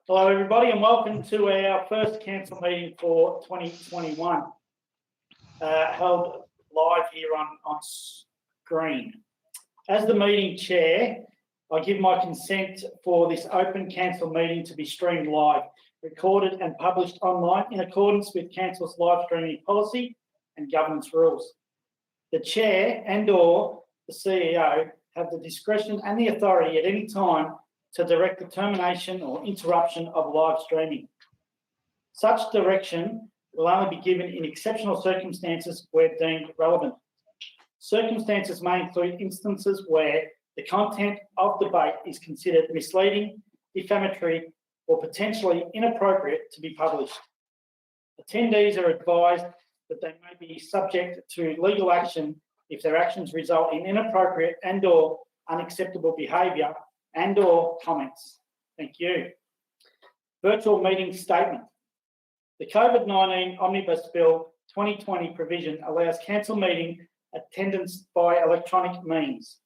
Hello everybody and welcome to our first council meeting for 2021, held live here on screen. As the meeting chair, I give my consent for this open council meeting to be streamed live, recorded and published online in accordance with council's live streaming policy and governance rules. The chair and/or the CEO have the discretion and the authority at any time to direct the termination or interruption of live streaming. Such direction will only be given in exceptional circumstances where deemed relevant. Circumstances may include instances where the content of debate is considered misleading, defamatory, or potentially inappropriate to be published. Attendees are advised that they may be subject to legal action if their actions result in inappropriate and/or unacceptable behaviour and/or comments. Thank you. Virtual meeting statement. The COVID-19 Omnibus Bill 2020 provision allows council meeting attendance by electronic means.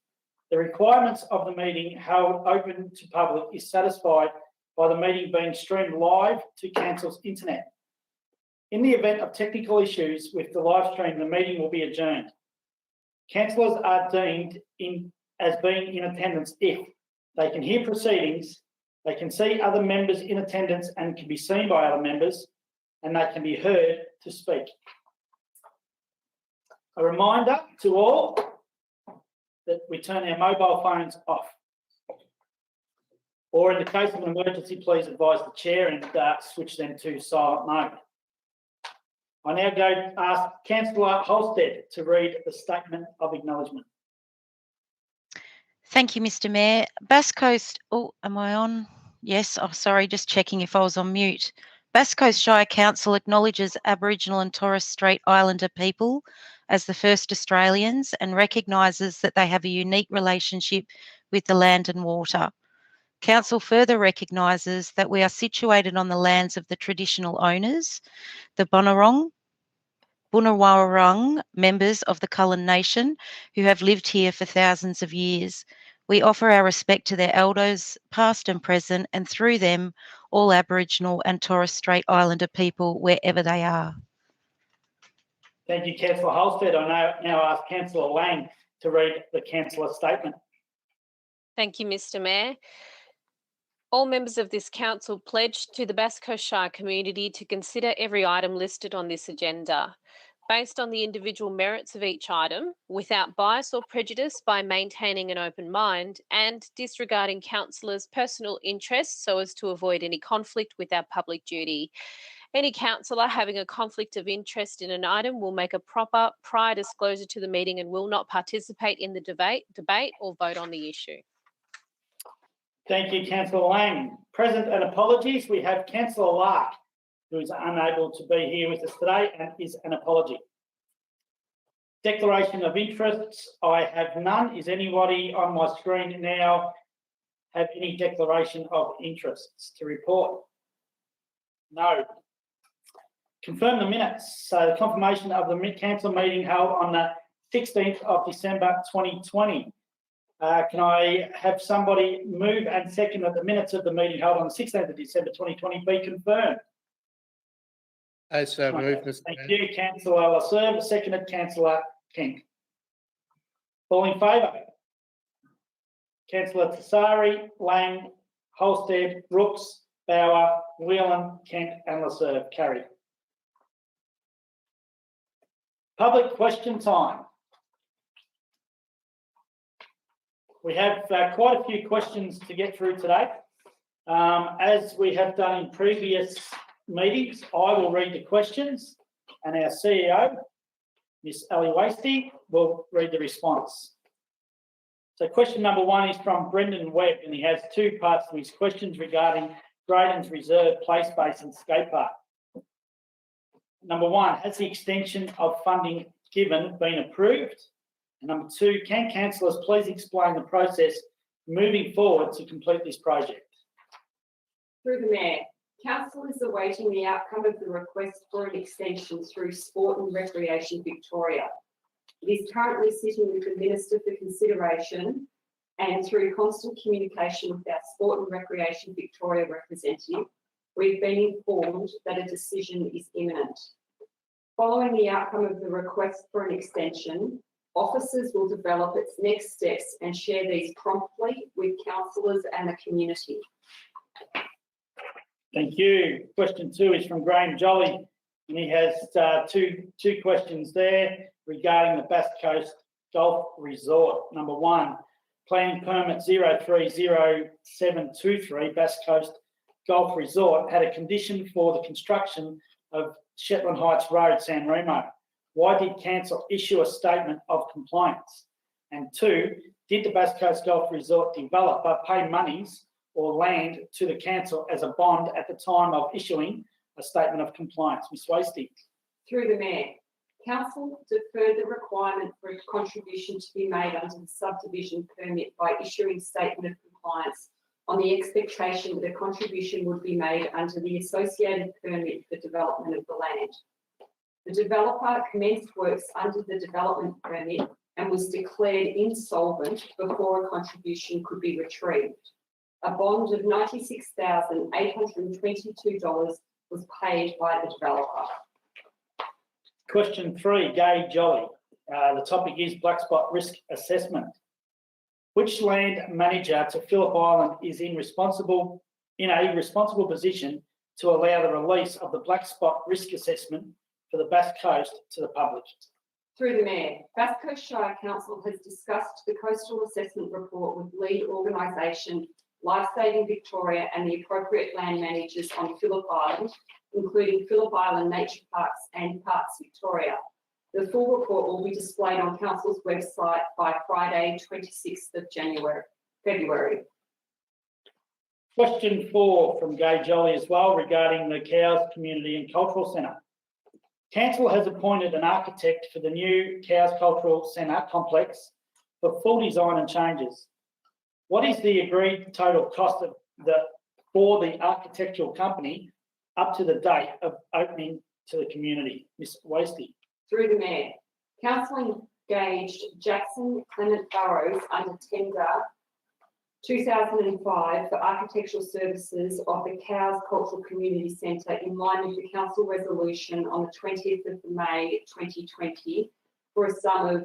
The requirements of the meeting held open to public is satisfied by the meeting being streamed live to council's internet. In the event of technical issues with the live stream, the meeting will be adjourned. Councillors are deemed as being in attendance if they can hear proceedings, they can see other members in attendance and can be seen by other members, and they can be heard to speak. A reminder to all that we turn our mobile phones off. Or in the case of an emergency, please advise the chair and switch them to silent mode. I now go to ask Councillor Holstead to read the statement of acknowledgement. Thank you, Mr. Mayor. Bass Coast, am I on? Yes, sorry, just checking if I was on mute. Bass Coast Shire Council acknowledges Aboriginal and Torres Strait Islander people as the first Australians and recognises that they have a unique relationship with the land and water. Council further recognises that we are situated on the lands of the traditional owners, the Bunurong members of the Kulin Nation, who have lived here for thousands of years. We offer our respect to their elders, past and present, and through them, all Aboriginal and Torres Strait Islander people, wherever they are. Thank you, Councillor Holstead. I now ask Councillor Lang to read the councillor statement. Thank you, Mr. Mayor. All members of this council pledge to the Bass Coast Shire community to consider every item listed on this agenda, based on the individual merits of each item, without bias or prejudice, by maintaining an open mind and disregarding councillors' personal interests so as to avoid any conflict with our public duty. Any councillor having a conflict of interest in an item will make a proper prior disclosure to the meeting and will not participate in the debate or vote on the issue. Thank you, Councillor Lang. Present and apologies. We have Councillor Lark, who is unable to be here with us today and is an apology. Declaration of interests. I have none. Is anybody on my screen now have any declaration of interests to report? No. Confirm the minutes. So the confirmation of the council meeting held on the 16th of December 2020. Can I have somebody move and second that the minutes of the meeting held on the 16th of December 2020 be confirmed? As moved, Mr. Thank you, Councillor Lasserve. Seconded, Councillor Kent. All in favour? Councillor Tassari, Lang, Holstead, Brooks, Bauer, Whelan, Kent and Lasserve. Carried. Public question time. We have quite a few questions to get through today. As we have done in previous meetings, I will read the questions and our CEO, Miss Ali Wasty, will read the response. So question number one is from Brendan Webb, and he has two parts to his questions regarding Graydon's Reserve Play Space and Skate Park. Number one, has the extension of funding given been approved? And number two, can councillors please explain the process moving forward to complete this project? Through the Mayor, Council is awaiting the outcome of the request for an extension through Sport and Recreation Victoria. It is currently sitting with the Minister for consideration, and through constant communication with our Sport and Recreation Victoria representative, we've been informed that a decision is imminent. Following the outcome of the request for an extension, officers will develop its next steps and share these promptly with councillors and the community. Thank you. Question 2 is from Graham Jolly, and he has two questions there regarding the Bass Coast Golf Resort. Number 1, planning permit 030723 Bass Coast Golf Resort had a condition for the construction of Shetland Heights Road, San Remo. Why did council issue a statement of compliance? And 2, did the Bass Coast Golf Resort developer pay monies or land to the council as a bond at the time of issuing a statement of compliance? Ms Wasty. Through the Mayor, council deferred the requirement for a contribution to be made under the subdivision permit by issuing statement of compliance on the expectation that a contribution would be made under the associated permit for development of the land. The developer commenced works under the development permit and was declared insolvent before a contribution could be retrieved. A bond of $96,822 was paid by the developer. Question 3, Gay Jolly. The topic is black spot risk assessment. Which land manager to Phillip Island is in a responsible position to allow the release of the black spot risk assessment for the Bass Coast to the public? Through the Mayor, Bass Coast Shire Council has discussed the coastal assessment report with lead organisation Life Saving Victoria and the appropriate land managers on Phillip Island, including Phillip Island Nature Parks and Parks Victoria. The full report will be displayed on Council's website by Friday, 26th of February. Question 4 from Gay Jolly as well regarding the Cows Community and Cultural Centre. Council has appointed an architect for the new Cows Cultural Centre complex for full design and changes. What is the agreed total cost for the architectural company up to the date of opening to the community? Ms Wasty. Through the Mayor, Council engaged Jackson Clement Burrows under tender 2005 for architectural services of the Cows Cultural Community Centre in line with the Council resolution on the 20th of May 2020 for a sum of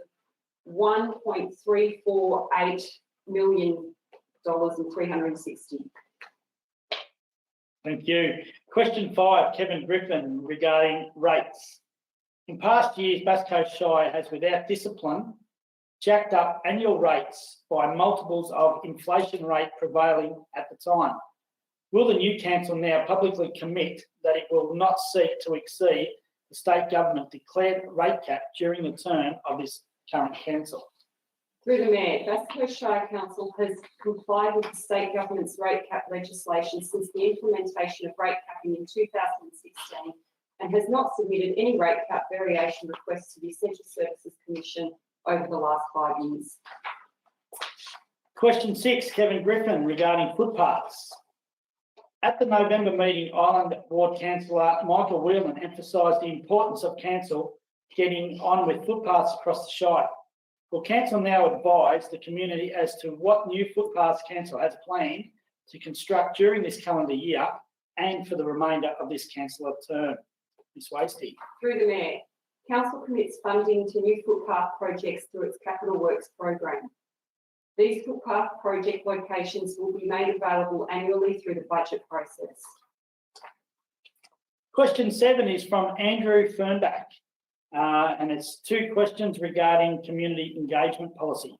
$1.348 million and 360. Thank you. Question 5, Kevin Griffin, regarding rates. In past years, Bass Coast Shire has, without discipline, jacked up annual rates by multiples of inflation rate prevailing at the time. Will the new council now publicly commit that it will not seek to exceed the state government declared rate cap during the term of this current council? Through the Mayor, Bass Coast Shire Council has complied with the state government's rate cap legislation since the implementation of rate capping in 2016 and has not submitted any rate cap variation requests to the Essential Services Commission over the last 5 years. Question 6, Kevin Griffin, regarding footpaths. At the November meeting, Island Ward Councillor Michael Whelan emphasised the importance of council getting on with footpaths across the Shire. Will council now advise the community as to what new footpaths council has planned to construct during this calendar year and for the remainder of this councillor term? Ms Wasty. Through the Mayor, Council commits funding to new footpath projects through its Capital Works program. These footpath project locations will be made available annually through the budget process. Question 7 is from Andrew Fernbach, and it's 2 questions regarding community engagement policy.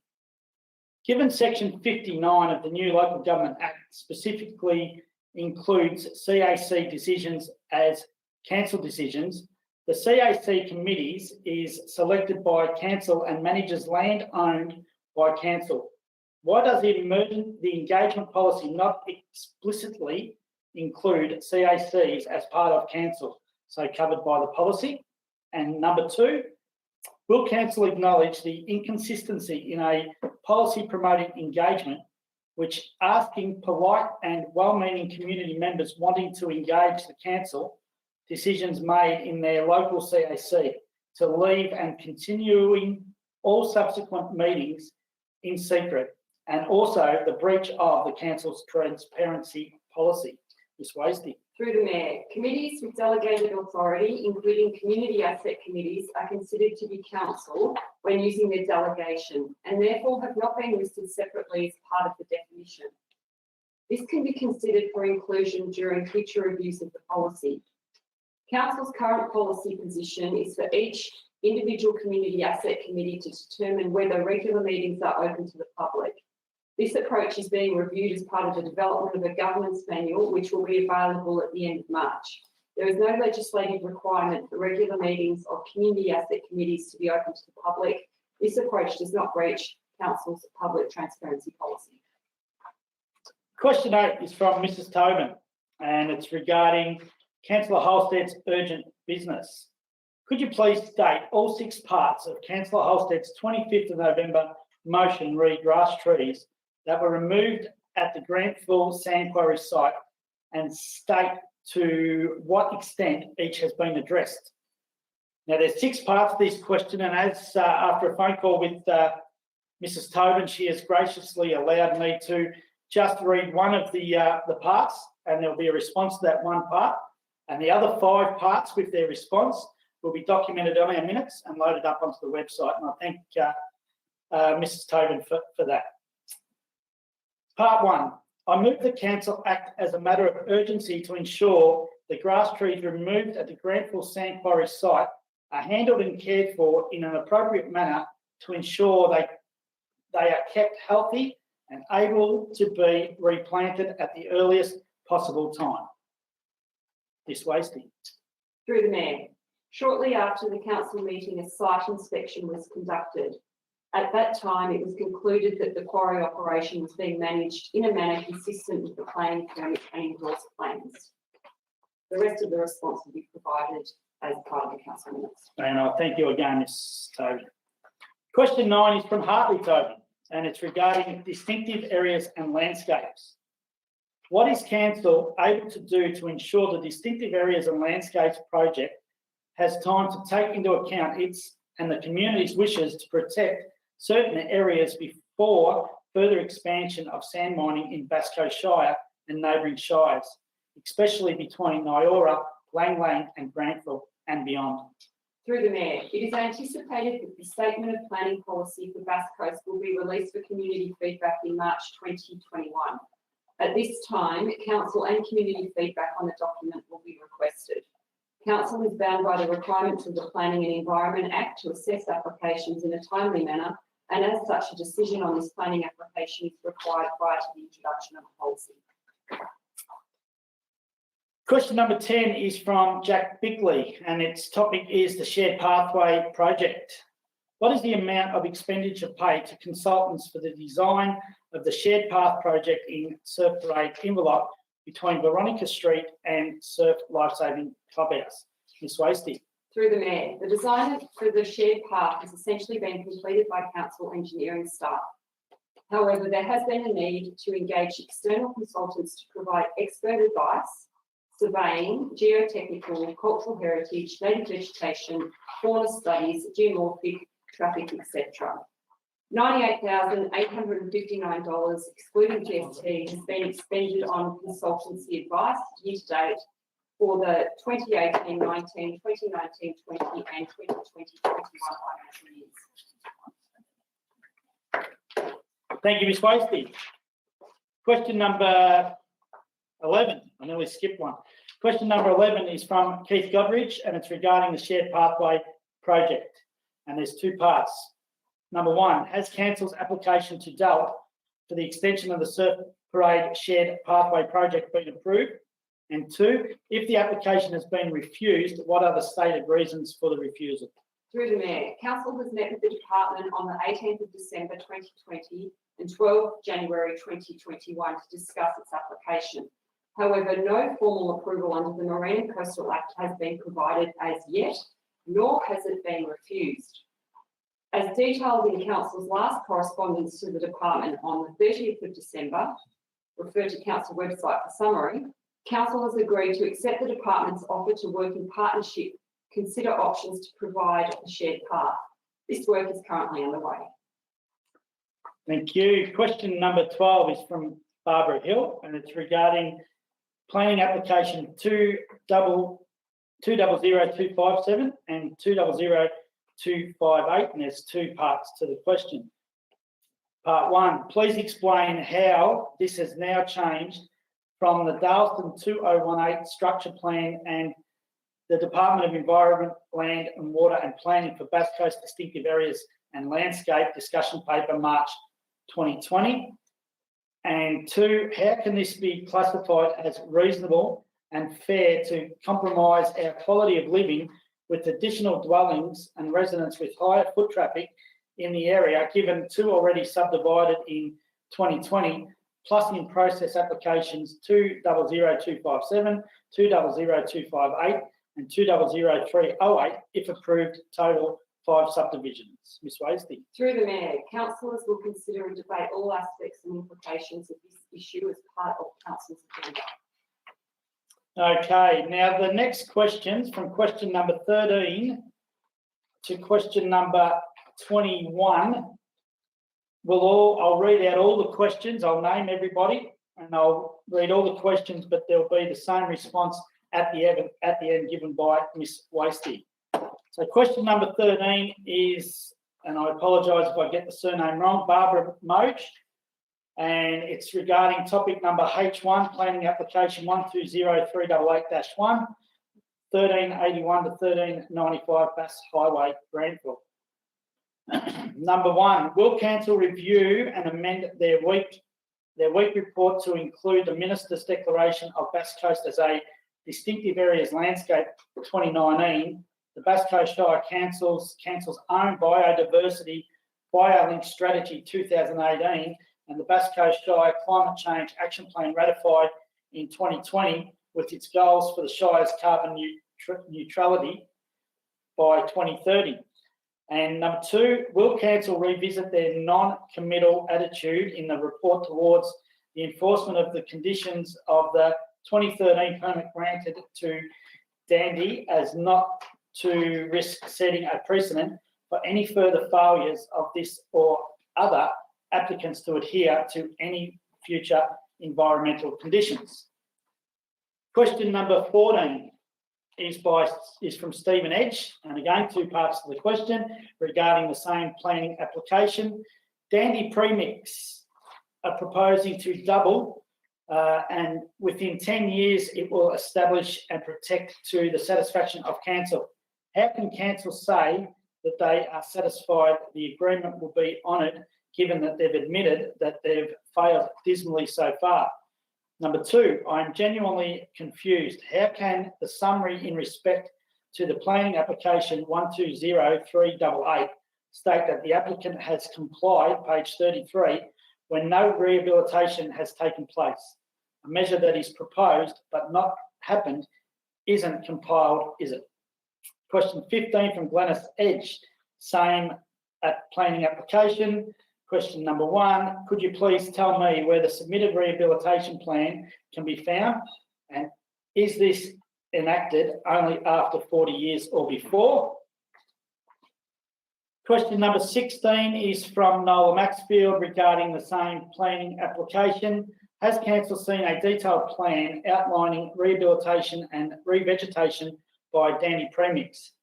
Given Section 59 of the new Local Government Act specifically includes CAC decisions as council decisions, the CAC committees is selected by council and manages land owned by council. Why does the engagement policy not explicitly include CACs as part of council, so covered by the policy? And number 2, will council acknowledge the inconsistency in a policy promoting engagement, which asking polite and well-meaning community members wanting to engage the council decisions made in their local CAC to leave and continuing all subsequent meetings in secret, and also the breach of the council's transparency policy. Ms. Wasey. Through the Mayor, committees with delegated authority, including community asset committees, are considered to be council when using their delegation and therefore have not been listed separately as part of the definition. This can be considered for inclusion during future reviews of the policy. Council's current policy position is for each individual community asset committee to determine whether regular meetings are open to the public. This approach is being reviewed as part of the development of a governance manual, which will be available at the end of March. There is no legislative requirement for regular meetings of community asset committees to be open to the public. This approach does not breach Council's public transparency policy. Question 8 is from Mrs. Tobin, and it's regarding Councillor Holstead's urgent business. Could you please state all 6 parts of Councillor Holstead's 25th of November motion re grass trees that were removed at the Grantville sand quarry site and state to what extent each has been addressed? Now, there's 6 parts to this question, and as after a phone call with Mrs. Tobin, she has graciously allowed me to just read one of the parts, and there'll be a response to that one part, and the other 5 parts with their response will be documented on our minutes and loaded up onto the website. And I thank Mrs. Tobin for that. Part 1, I move the Council act as a matter of urgency to ensure the grass trees removed at the Grantville sand quarry site are handled and cared for in an appropriate manner to ensure they are kept healthy and able to be replanted at the earliest possible time. Ms. Wasey. Through the Mayor, shortly after the council meeting, a site inspection was conducted. At that time, it was concluded that the quarry operation was being managed in a manner consistent with the planning permit and endorsed plans. The rest of the response will be provided as part of the council minutes. And I thank you again, Ms. Tobin. Question 9 is from Hartley Tobin, and it's regarding distinctive areas and landscapes. What is Council able to do to ensure the distinctive areas and landscapes project has time to take into account its and the community's wishes to protect certain areas before further expansion of sand mining in Bass Coast Shire and neighbouring shires, especially between Nyora, Lang Lang and Grantville and beyond? Through the Mayor, it is anticipated that the Statement of Planning Policy for Bass Coast will be released for community feedback in March 2021. At this time, Council and community feedback on the document will be requested. Council is bound by the requirements of the Planning and Environment Act to assess applications in a timely manner, and as such, a decision on this planning application is required prior to the introduction of a policy. Question number 10 is from Jack Bickley, and its topic is the Shared Pathway project. What is the amount of expenditure paid to consultants for the design of the Shared Path project in Surf Parade envelope between Veronica Street and Surf Lifesaving Clubhouse? Ms. Wasey. Through the Mayor, the design for the shared path has essentially been completed by council engineering staff. However, there has been a need to engage external consultants to provide expert advice, surveying, geotechnical, cultural heritage, native vegetation, fauna studies, geomorphic, traffic, etc. $98,859, excluding GST, has been expended on consultancy advice year to date for the 2018-19, 2019-20 and 2020-21 financial years. Thank you, Ms. Wasey. Question number 11. I nearly skipped one. Question number 11 is from Keith Godridge, and it's regarding the Shared Pathway project. And there's 2 parts. Number 1, has Council's application to DELWP for the extension of the Surf Parade Shared Pathway project been approved? And 2, if the application has been refused, what are the stated reasons for the refusal? Through the Mayor, Council has met with the Department on the 18th of December 2020 and 12th January 2021 to discuss its application. However, no formal approval under the Marine and Coastal Act has been provided as yet, nor has it been refused. As detailed in Council's last correspondence to the Department on the 30th of December, refer to Council website for summary, Council has agreed to accept the Department's offer to work in partnership, consider options to provide a shared path. This work is currently underway. Thank you. Question number 12 is from Barbara Hill, and it's regarding planning application 200257 and 200258, and there's two parts to the question. Part one, please explain how this has now changed from the Dalyston 2018 structure plan and the Department of Environment, Land and Water and Planning for Bass Coast Distinctive Areas and Landscape discussion paper, March 2020. And two, how can this be classified as reasonable and fair to compromise our quality of living with additional dwellings and residents with higher foot traffic in the area, given two already subdivided in 2020, plus in process applications 200257, 200258 and 200308, if approved, total 5 subdivisions. Ms Wasey. Through the Mayor, councillors will consider and debate all aspects and implications of this issue as part of council's agenda. Okay, now the next questions from question number 13 to question number 21 I'll read out all the questions. I'll name everybody and I'll read all the questions, but there'll be the same response at the end given by Ms Wasey. So question number 13 is, and I apologise if I get the surname wrong, Barbara Moach, and it's regarding topic number H1, planning application 120388-1, 1381 to 1395 Bass Highway, Grantville. Number one, will council review and amend their week report to include the Minister's declaration of Bass Coast as a distinctive areas landscape 2019, the Bass Coast Shire Council's own biodiversity BioLink strategy 2018, and the Bass Coast Shire Climate Change Action Plan ratified in 2020 with its goals for the Shire's carbon neutrality by 2030. And number two, will council revisit their non-committal attitude in the report towards the enforcement of the conditions of the 2013 permit granted to Dandy as not to risk setting a precedent for any further failures of this or other applicants to adhere to any future environmental conditions? Question number 14 is from Stephen Edge, and again, two parts to the question regarding the same planning application. Dandy Premix are proposing to double, and within 10 years, it will establish and protect to the satisfaction of council. How can council say that they are satisfied the agreement will be honoured, given that they've admitted that they've failed dismally so far? Number two, I am genuinely confused. How can the summary in respect to the planning application 120388 state that the applicant has complied, page 33, when no rehabilitation has taken place? A measure that is proposed but not happened isn't compiled, is it? Question 15 from Glenys Edge, same planning application. Question number one, could you please tell me where the submitted rehabilitation plan can be found, and is this enacted only after 40 years or before? Question number 16 is from Nola Maxfield regarding the same planning application. Has council seen a detailed plan outlining rehabilitation and revegetation by Dandy Premix?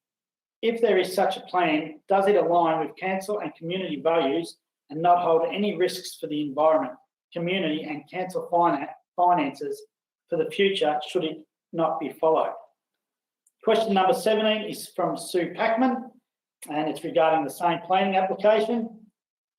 If there is such a plan, does it align with council and community values and not hold any risks for the environment, community and council finances for the future should it not be followed? Question number 17 is from Sue Packman, and it's regarding the same planning application.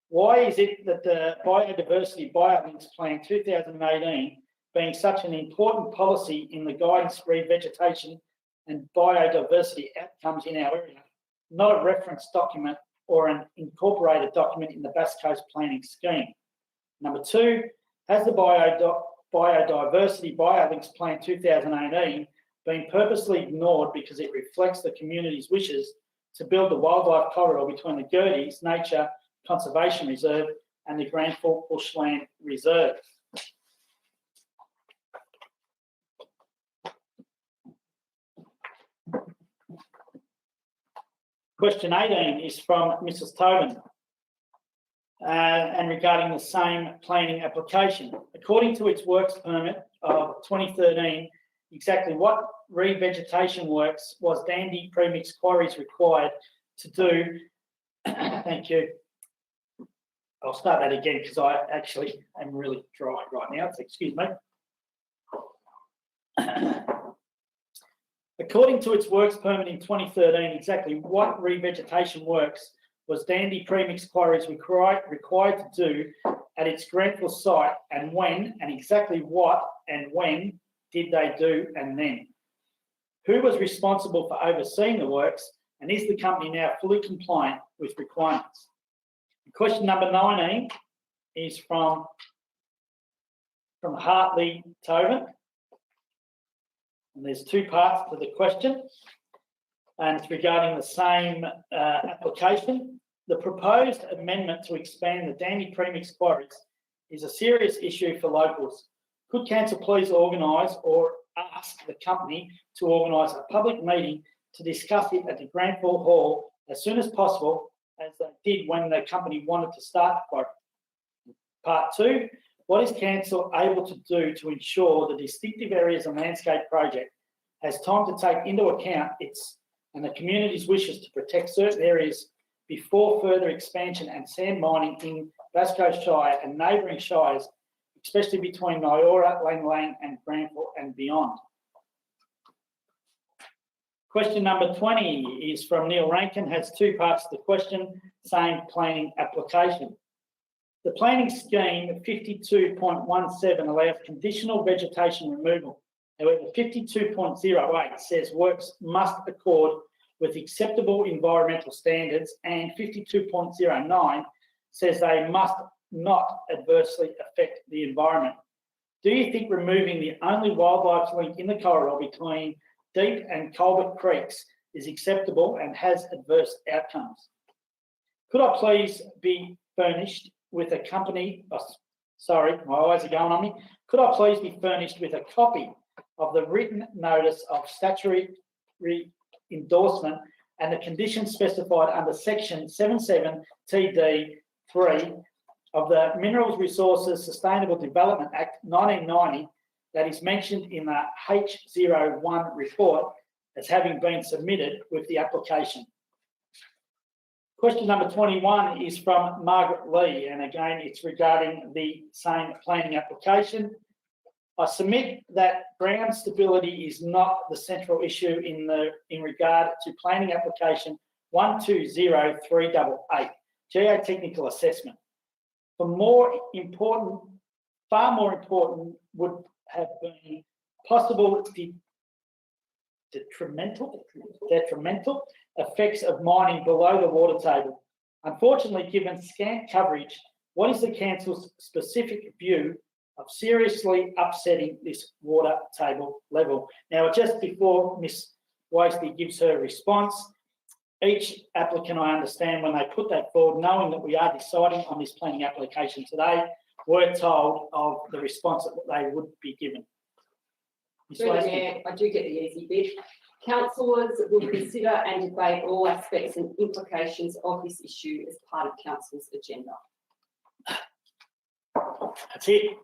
Why is it that the Biodiversity BioLinks Plan 2018, being such an important policy in the guidance revegetation and biodiversity outcomes in our area, not a reference document or an incorporated document in the Bass Coast Planning Scheme? Number two, has the Biodiversity BioLinks Plan 2018 been purposely ignored because it reflects the community's wishes to build the wildlife corridor between the Gerties Nature Conservation Reserve and the Grantville Bushland Reserve? Question 18 is from Mrs. Tobin. and regarding the same planning application. According to its works permit of 2013, exactly what revegetation works was Dandy Premix Quarries required to do? Thank you. I'll start that again because I actually am really dry right now, so excuse me. According to its works permit in 2013, exactly what revegetation works was Dandy Premix Quarries required to do at its Grantville site, and when, and exactly what and when did they do, and then? Who was responsible for overseeing the works, and is the company now fully compliant with requirements? Question number 19 is from Hartley Tobin. And there's two parts to the question, and it's regarding the same application. The proposed amendment to expand the Dandy Premix Quarries is a serious issue for locals. Could council please organise or ask the company to organise a public meeting to discuss it at the Grantville Hall as soon as possible, as they did when the company wanted to start the quarry? Part two, what is council able to do to ensure the distinctive areas and landscape project has time to take into account its and the community's wishes to protect certain areas before further expansion and sand mining in Bass Coast Shire and neighbouring shires, especially between Nyora, Lang Lang and Grantville and beyond? Question number 20 is from Neil Rankin, has two parts to the question, same planning application. The planning scheme 52.17 allows conditional vegetation removal. However, 52.08 says works must accord with acceptable environmental standards, and 52.09 says they must not adversely affect the environment. Do you think removing the only wildlife link in the corridor between Deep and Colbert Creeks is acceptable and has adverse outcomes? Could I please be furnished with a company, sorry, my eyes are going on me. Could I please be furnished with a copy of the written notice of statutory endorsement and the conditions specified under section 77 TD3 of the Minerals Resources Sustainable Development Act 1990 that is mentioned in the H01 report as having been submitted with the application? Question number 21 is from Margaret Lee, and again, it's regarding the same planning application. I submit that ground stability is not the central issue in regard to planning application 120388, geotechnical assessment. Far more important would have been possible detrimental effects of mining below the water table. Unfortunately, given scant coverage, what is the council's specific view of seriously upsetting this water table level? Now, just before Ms. Wasey gives her response, each applicant, I understand, when they put that forward, knowing that we are deciding on this planning application today, were told of the response that they would be given. Ms. Wasey. I do get the easy bit. Councillors will consider and debate all aspects and implications of this issue as part of council's agenda. That's it.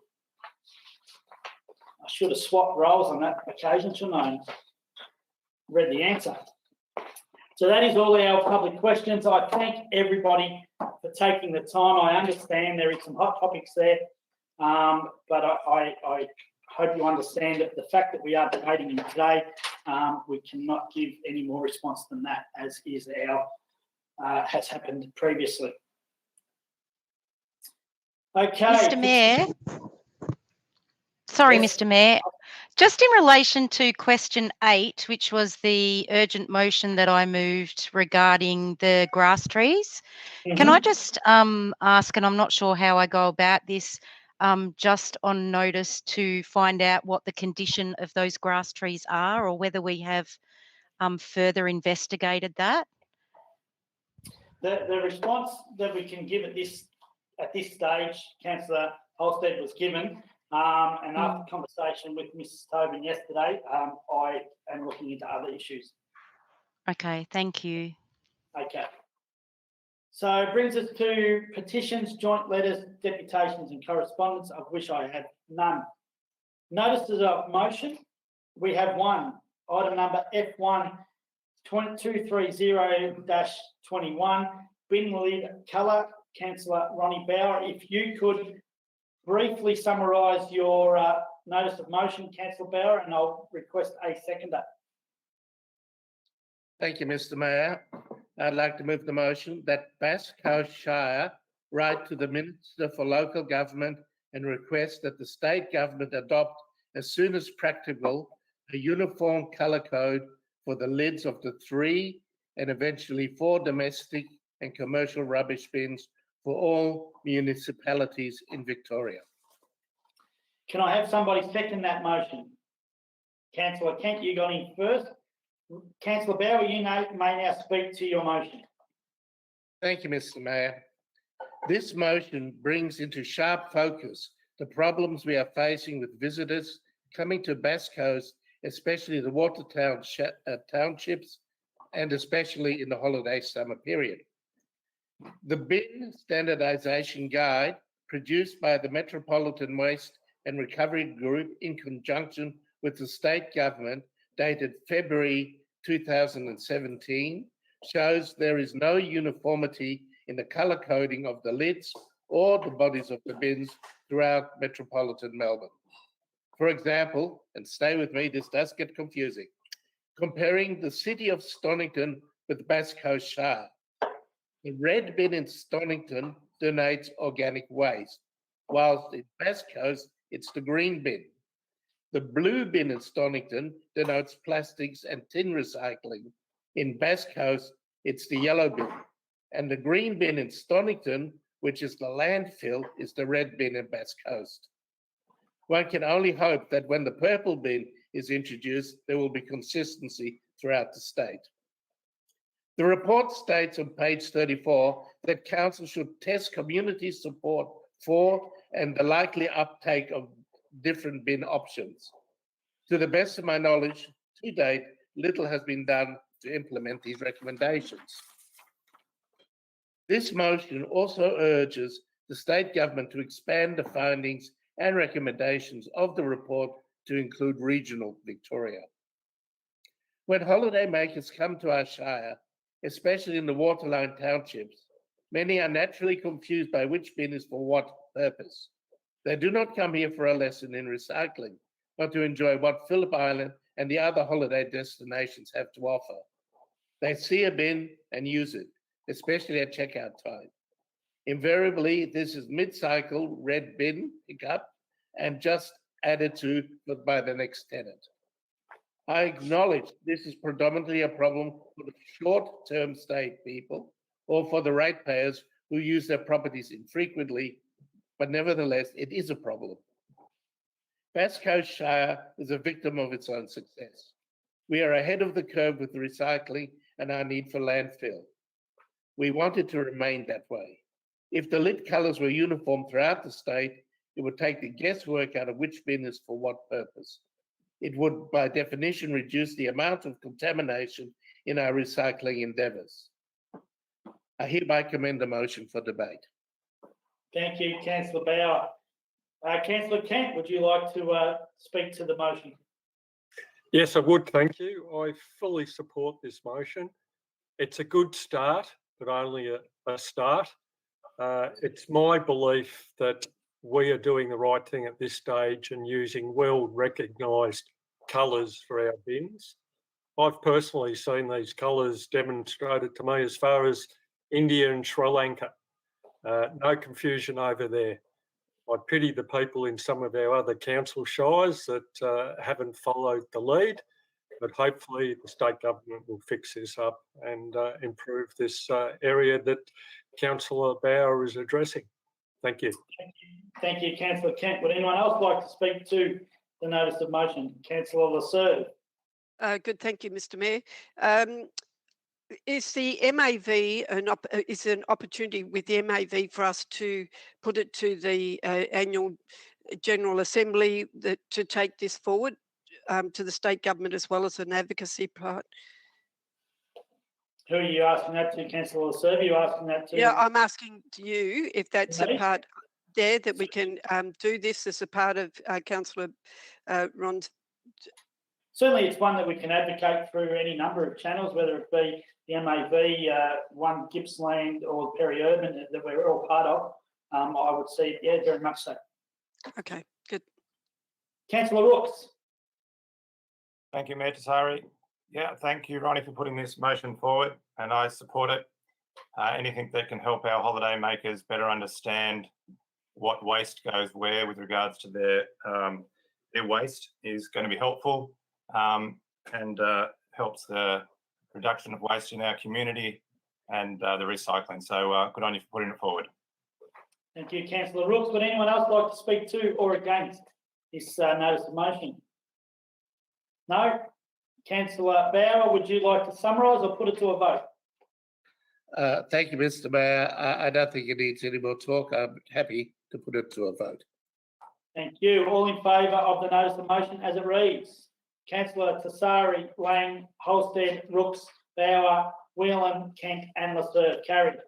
I should have swapped roles on that occasion, shouldn't I? Read the answer. So that is all our public questions. I thank everybody for taking the time. I understand there is some hot topics there, but I hope you understand that the fact that we are debating them today, we cannot give any more response than that, as is has happened previously. Okay. Mr. Mayor. Sorry, Yes. Mr. Mayor. Just in relation to question 8, which was the urgent motion that I moved regarding the grass trees, can I just ask, and I'm not sure how I go about this, just on notice to find out what the condition of those grass trees are, or whether we have further investigated that? The response that we can give at this stage, Councillor Holstead, was given, and after conversation with Mrs. Tobin yesterday, I am looking into other issues. Okay, thank you. Okay. So it brings us to petitions, joint letters, deputations and correspondence, of which I have none. Notices of motion, we have one. Item number F1 230-21, bin lid colour. Councillor Ron Bauer, if you could briefly summarise your notice of motion, Councillor Bauer, and I'll request a seconder. Thank you, Mr. Mayor. I'd like to move the motion that Bass Coast Shire write to the Minister for Local Government and request that the state government adopt as soon as practicable a uniform colour code for the lids of the 3 and eventually 4 domestic and commercial rubbish bins for all municipalities in Victoria. Can I have somebody second that motion? Councillor Kent, you got in first. Councillor Bauer, you may now speak to your motion. Thank you, Mr. Mayor. This motion brings into sharp focus the problems we are facing with visitors coming to Bass Coast, especially the water townships, and especially in the holiday summer period. The bin standardisation guide produced by the Metropolitan Waste and Recovery Group in conjunction with the state government dated February 2017 shows there is no uniformity in the colour coding of the lids or the bodies of the bins throughout metropolitan Melbourne. For example, and stay with me, this does get confusing, comparing the city of Stonington with Bass Coast Shire. The red bin in Stonington donates organic waste, whilst in Bass Coast, it's the green bin. The blue bin in Stonington denotes plastics and tin recycling. In Bass Coast, it's the yellow bin. And the green bin in Stonington, which is the landfill, is the red bin in Bass Coast. One can only hope that when the purple bin is introduced, there will be consistency throughout the state. The report states on page 34 that council should test community support for and the likely uptake of different bin options. To the best of my knowledge, to date, little has been done to implement these recommendations. This motion also urges the state government to expand the findings and recommendations of the report to include regional Victoria. When holidaymakers come to our shire, especially in the waterline townships, many are naturally confused by which bin is for what purpose. They do not come here for a lesson in recycling, but to enjoy what Phillip Island and the other holiday destinations have to offer. They see a bin and use it, especially at checkout time. Invariably, this is mid-cycle red bin pickup and just added to by the next tenant. I acknowledge this is predominantly a problem for the short-term stay people or for the ratepayers who use their properties infrequently, but nevertheless, it is a problem. Bass Coast Shire is a victim of its own success. We are ahead of the curve with recycling and our need for landfill. We want it to remain that way. If the lid colours were uniform throughout the state, it would take the guesswork out of which bin is for what purpose. It would, by definition, reduce the amount of contamination in our recycling endeavours. I hereby commend the motion for debate. Thank you, Councillor Bauer. Councillor Kent, would you like to speak to the motion? Yes, I would, thank you. I fully support this motion. It's a good start, but only a start. It's my belief that we are doing the right thing at this stage and using well-recognised colours for our bins. I've personally seen these colours demonstrated to me as far as India and Sri Lanka. No confusion over there. I pity the people in some of our other council shires that haven't followed the lead, but hopefully the state government will fix this up and improve this area that Councillor Bauer is addressing. Thank you. Thank you, Councillor Kent. Would anyone else like to speak to the notice of motion? Councillor Lasserve. Good, thank you, Mr. Mayor. Is the MAV is an opportunity with the MAV for us to put it to the annual General Assembly to take this forward to the state government as well as an advocacy part? Who are you asking that to, Councillor Lasserve? Are you asking that to? Yeah, I'm asking you if that's a Me? part there that we can do this as a part of Councillor Ron's. Certainly, it's one that we can advocate through any number of channels, whether it be the MAV, One Gippsland, or Peri-urban that we're all part of. I would see, yeah, very much so. Okay, good. Councillor Rooks. Thank you, Mayor Tessari. Yeah, thank you, Ronnie, for putting this motion forward, and I support it. Anything that can help our holiday makers better understand what waste goes where with regards to their waste is going to be helpful, and helps the reduction of waste in our community and the recycling. So good on you for putting it forward. Thank you, Councillor Rooks. Would anyone else like to speak to or against this notice of motion? No? Councillor Bauer, would you like to summarise or put it to a vote? Thank you, Mr. Mayor. I don't think it needs any more talk. I'm happy to put it to a vote. Thank you. All in favour of the notice of motion as it reads? Councillor Tessari, Lang, Holstead, Rooks, Bauer, Whelan, Kent and Lasserve. Carried.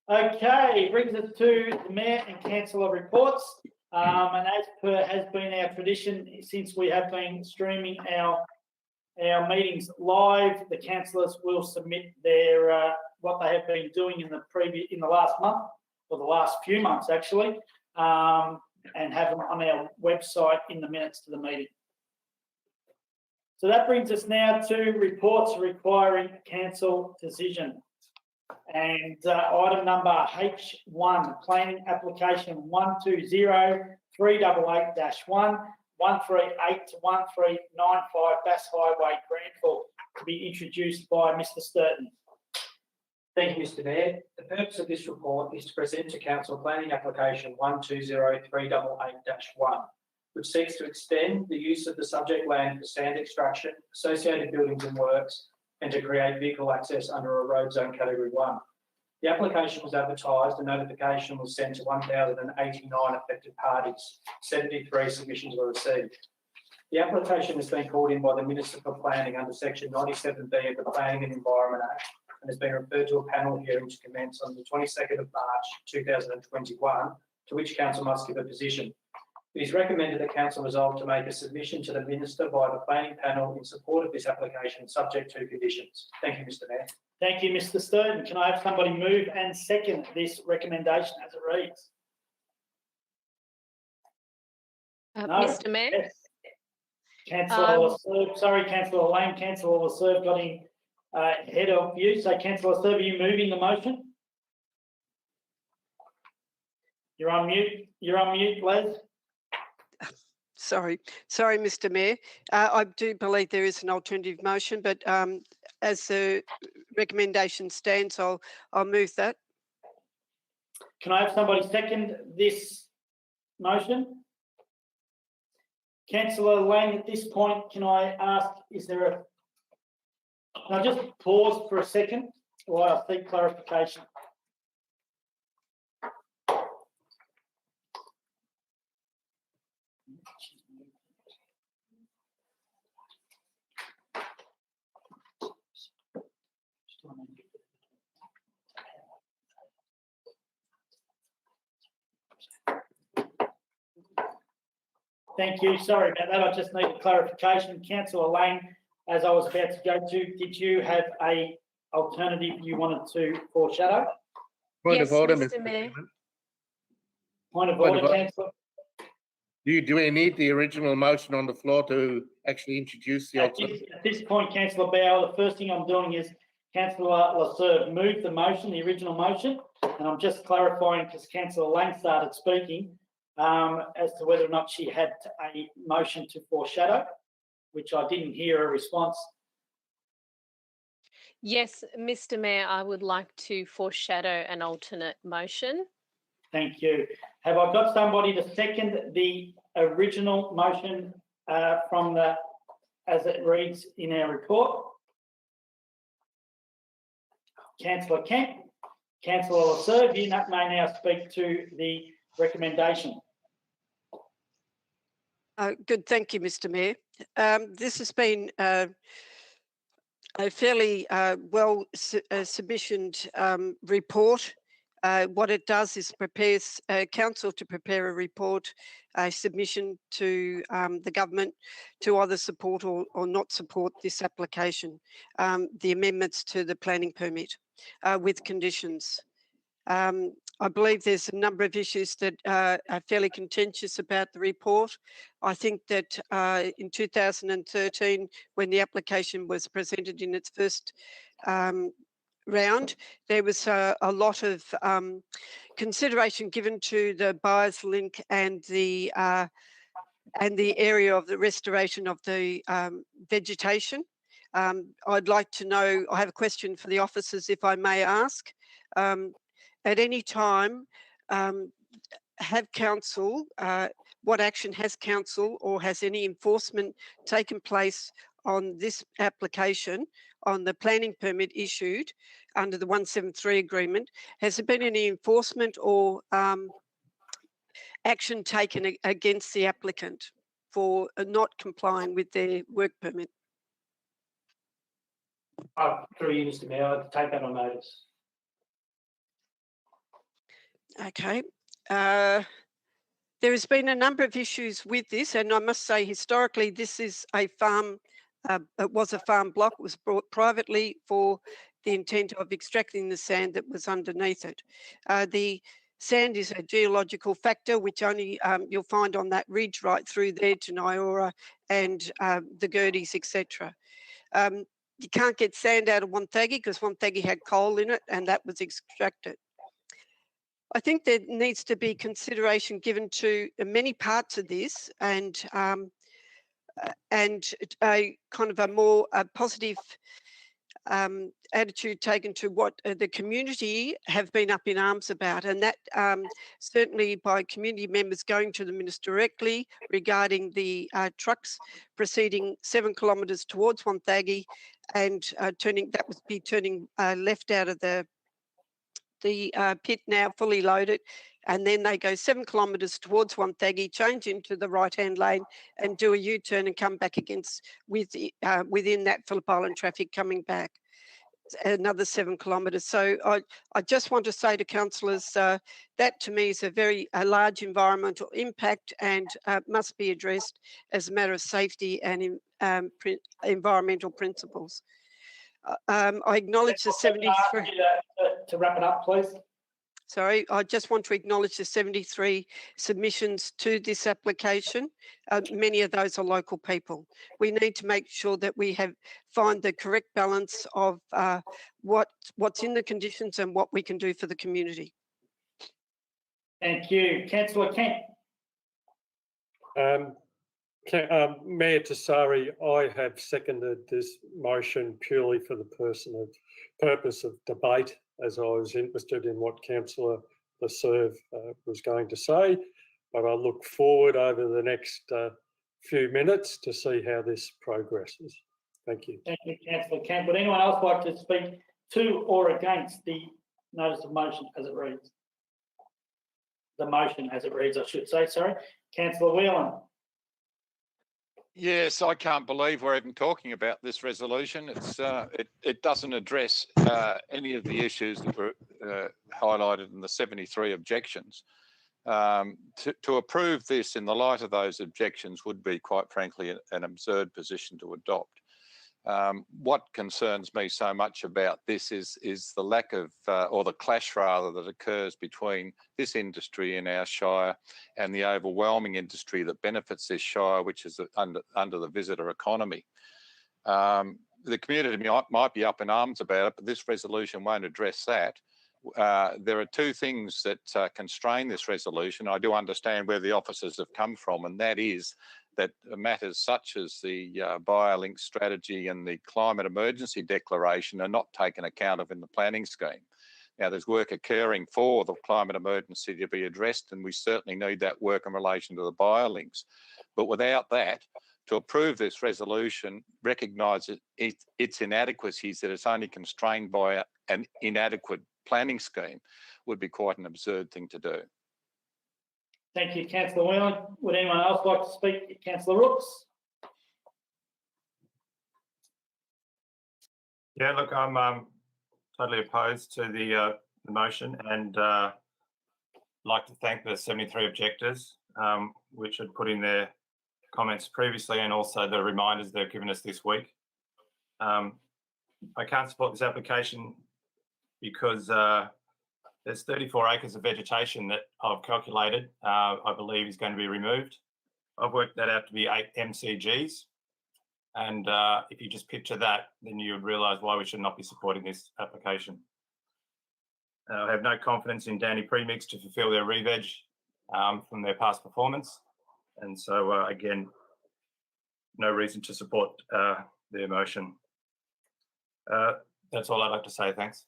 Okay, brings us to the Mayor and Councillor reports. And as per has been our tradition since we have been streaming our meetings live, the councillors will submit their what they have been doing in the last month, or the last few months actually, and have them on our website in the minutes to the meeting. So that brings us now to reports requiring council decision. And item number H1, planning application 120-388-1, 138 to 1395 Bass Highway, Grantville, to be introduced by Mr. Sturton. Thank you, Mr. Mayor. The purpose of this report is to present to Council planning application 120-388-1, which seeks to extend the use of the subject land for sand extraction, associated buildings and works, and to create vehicle access under a road zone category 1. The application was advertised and notification was sent to 1,089 affected parties. 73 submissions were received. The application has been called in by the Municipal Planning under Section 97B of the Planning and Environment Act and has been referred to a panel hearing to commence on the 22nd of March 2021, to which Council must give a position. It is recommended that Council resolve to make a submission to the Minister by the Planning Panel in support of this application, subject to conditions. Thank you, Mr. Mayor. Thank you, Mr. Sturton. Can I have somebody move and second this recommendation as it reads? No. Mr. Mayor? Yes. Councillor Lasserve, sorry, Councillor Lang, Councillor Lasserve got in ahead of you. So, Councillor Lasserve, are you moving the motion? You're on mute. You're on mute, Les. Sorry, Mr. Mayor. I do believe there is an alternative motion, but as the recommendation stands, I'll move that. Can I have somebody second this motion? Councillor Lang, at this point, can I ask, can I just pause for a second while I seek clarification? Thank you. Sorry about that. I just need a clarification. Councillor Lang, as I was about to go to, did you have a alternative you wanted to foreshadow? Point of order, Mr. Mr. Mayor. Chairman. Point of order, Councillor. Do we need the original motion on the floor to actually introduce the alternative? At this point, Councillor Bauer, the first thing I'm doing is Councillor Lasserve moved the motion, the original motion, and I'm just clarifying because Councillor Lang started speaking as to whether or not she had a motion to foreshadow, which I didn't hear a response. Yes, Mr. Mayor, I would like to foreshadow an alternate motion. Thank you. Have I got somebody to second the original motion from the, as it reads in our report? Councillor Kent. Councillor Lasserve, you may now speak to the recommendation. Good, thank you, Mr. Mayor. This has been a fairly well submissioned report. What it does is prepares council to prepare a report, a submission to the government to either support or not support this application, the amendments to the planning permit with conditions. I believe there's a number of issues that are fairly contentious about the report. I think that in 2013, when the application was presented in its first round, there was a lot of consideration given to the buyer's link and the area of the restoration of the vegetation. I'd like to know, I have a question for the officers, if I may ask. At any time, have council, what action has council or has any enforcement taken place on this application, on the planning permit issued under the 173 agreement? Has there been any enforcement or action taken against the applicant for not complying with their work permit? Through you, Mr. Mayor, I'd take that on notice. Okay. There has been a number of issues with this, and I must say historically this is a farm, it was a farm block, it was brought privately for the intent of extracting the sand that was underneath it. The sand is a geological factor which only you'll find on that ridge right through there to Nyora and the Gerties, etc. You can't get sand out of Wonthaggi because Wonthaggi had coal in it and that was extracted. I think there needs to be consideration given to many parts of this and a kind of a more positive attitude taken to what the community have been up in arms about, and that certainly by community members going to the Minister directly regarding the trucks proceeding 7 kilometres towards Wonthaggi and turning left out of the pit now fully loaded, and then they go 7 kilometres towards Wonthaggi, change into the right-hand lane and do a U-turn and come back within that Phillip Island traffic coming back another 7 kilometres. So I just want to say to councillors that to me is a large environmental impact and must be addressed as a matter of safety and environmental principles. I acknowledge the 73. To wrap it up, please. Sorry, I just want to acknowledge the 73 submissions to this application. Many of those are local people. We need to make sure that we find the correct balance of what's in the conditions and what we can do for the community. Thank you. Councillor Kent. Mayor Tessari, I have seconded this motion purely for the purpose of debate, as I was interested in what Councillor Lasserve was going to say, but I look forward over the next few minutes to see how this progresses. Thank you. Thank you, Councillor Kent. Would anyone else like to speak to or against the notice of motion as it reads? The motion as it reads, I should say, sorry. Councillor Whelan. Yes, I can't believe we're even talking about this resolution. It doesn't address any of the issues that were highlighted in the 73 objections. To approve this in the light of those objections would be, quite frankly, an absurd position to adopt. What concerns me so much about this is the lack of, or the clash rather, that occurs between this industry in our shire and the overwhelming industry that benefits this shire, which is under the visitor economy. The community might be up in arms about it, but this resolution won't address that. There are two things that constrain this resolution. I do understand where the officers have come from, and that is that matters such as the BioLink strategy and the climate emergency declaration are not taken account of in the planning scheme. Now, there's work occurring for the climate emergency to be addressed, and we certainly need that work in relation to the BioLinks. But without that, to approve this resolution recognises its inadequacies, that it's only constrained by an inadequate planning scheme, would be quite an absurd thing to do. Thank you, Councillor Whelan. Would anyone else like to speak? Councillor Rooks. Yeah, look, I'm totally opposed to the motion and like to thank the 73 objectors, which had put in their comments previously and also the reminders they've given us this week. I can't support this application because there's 34 acres of vegetation that I've calculated, I believe is going to be removed. I've worked that out to be 8 MCGs. And if you just picture that, then you would realise why we should not be supporting this application. I have no confidence in Danny Premix to fulfil their re-veg from their past performance. And so, again, no reason to support their motion. That's all I'd like to say. Thanks.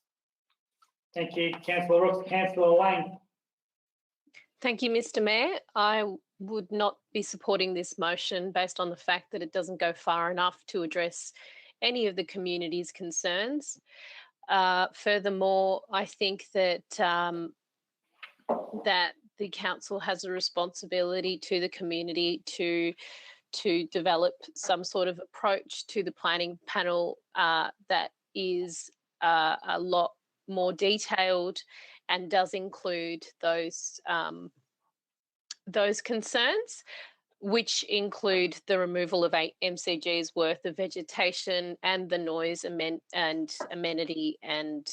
Thank you, Councillor Rooks. Councillor Lang. Thank you, Mr. Mayor. I would not be supporting this motion based on the fact that it doesn't go far enough to address any of the community's concerns. Furthermore, I think that that the council has a responsibility to the community to develop some sort of approach to the planning panel that is a lot more detailed and does include those concerns, which include the removal of 8 MCGs worth of vegetation and the noise and amenity and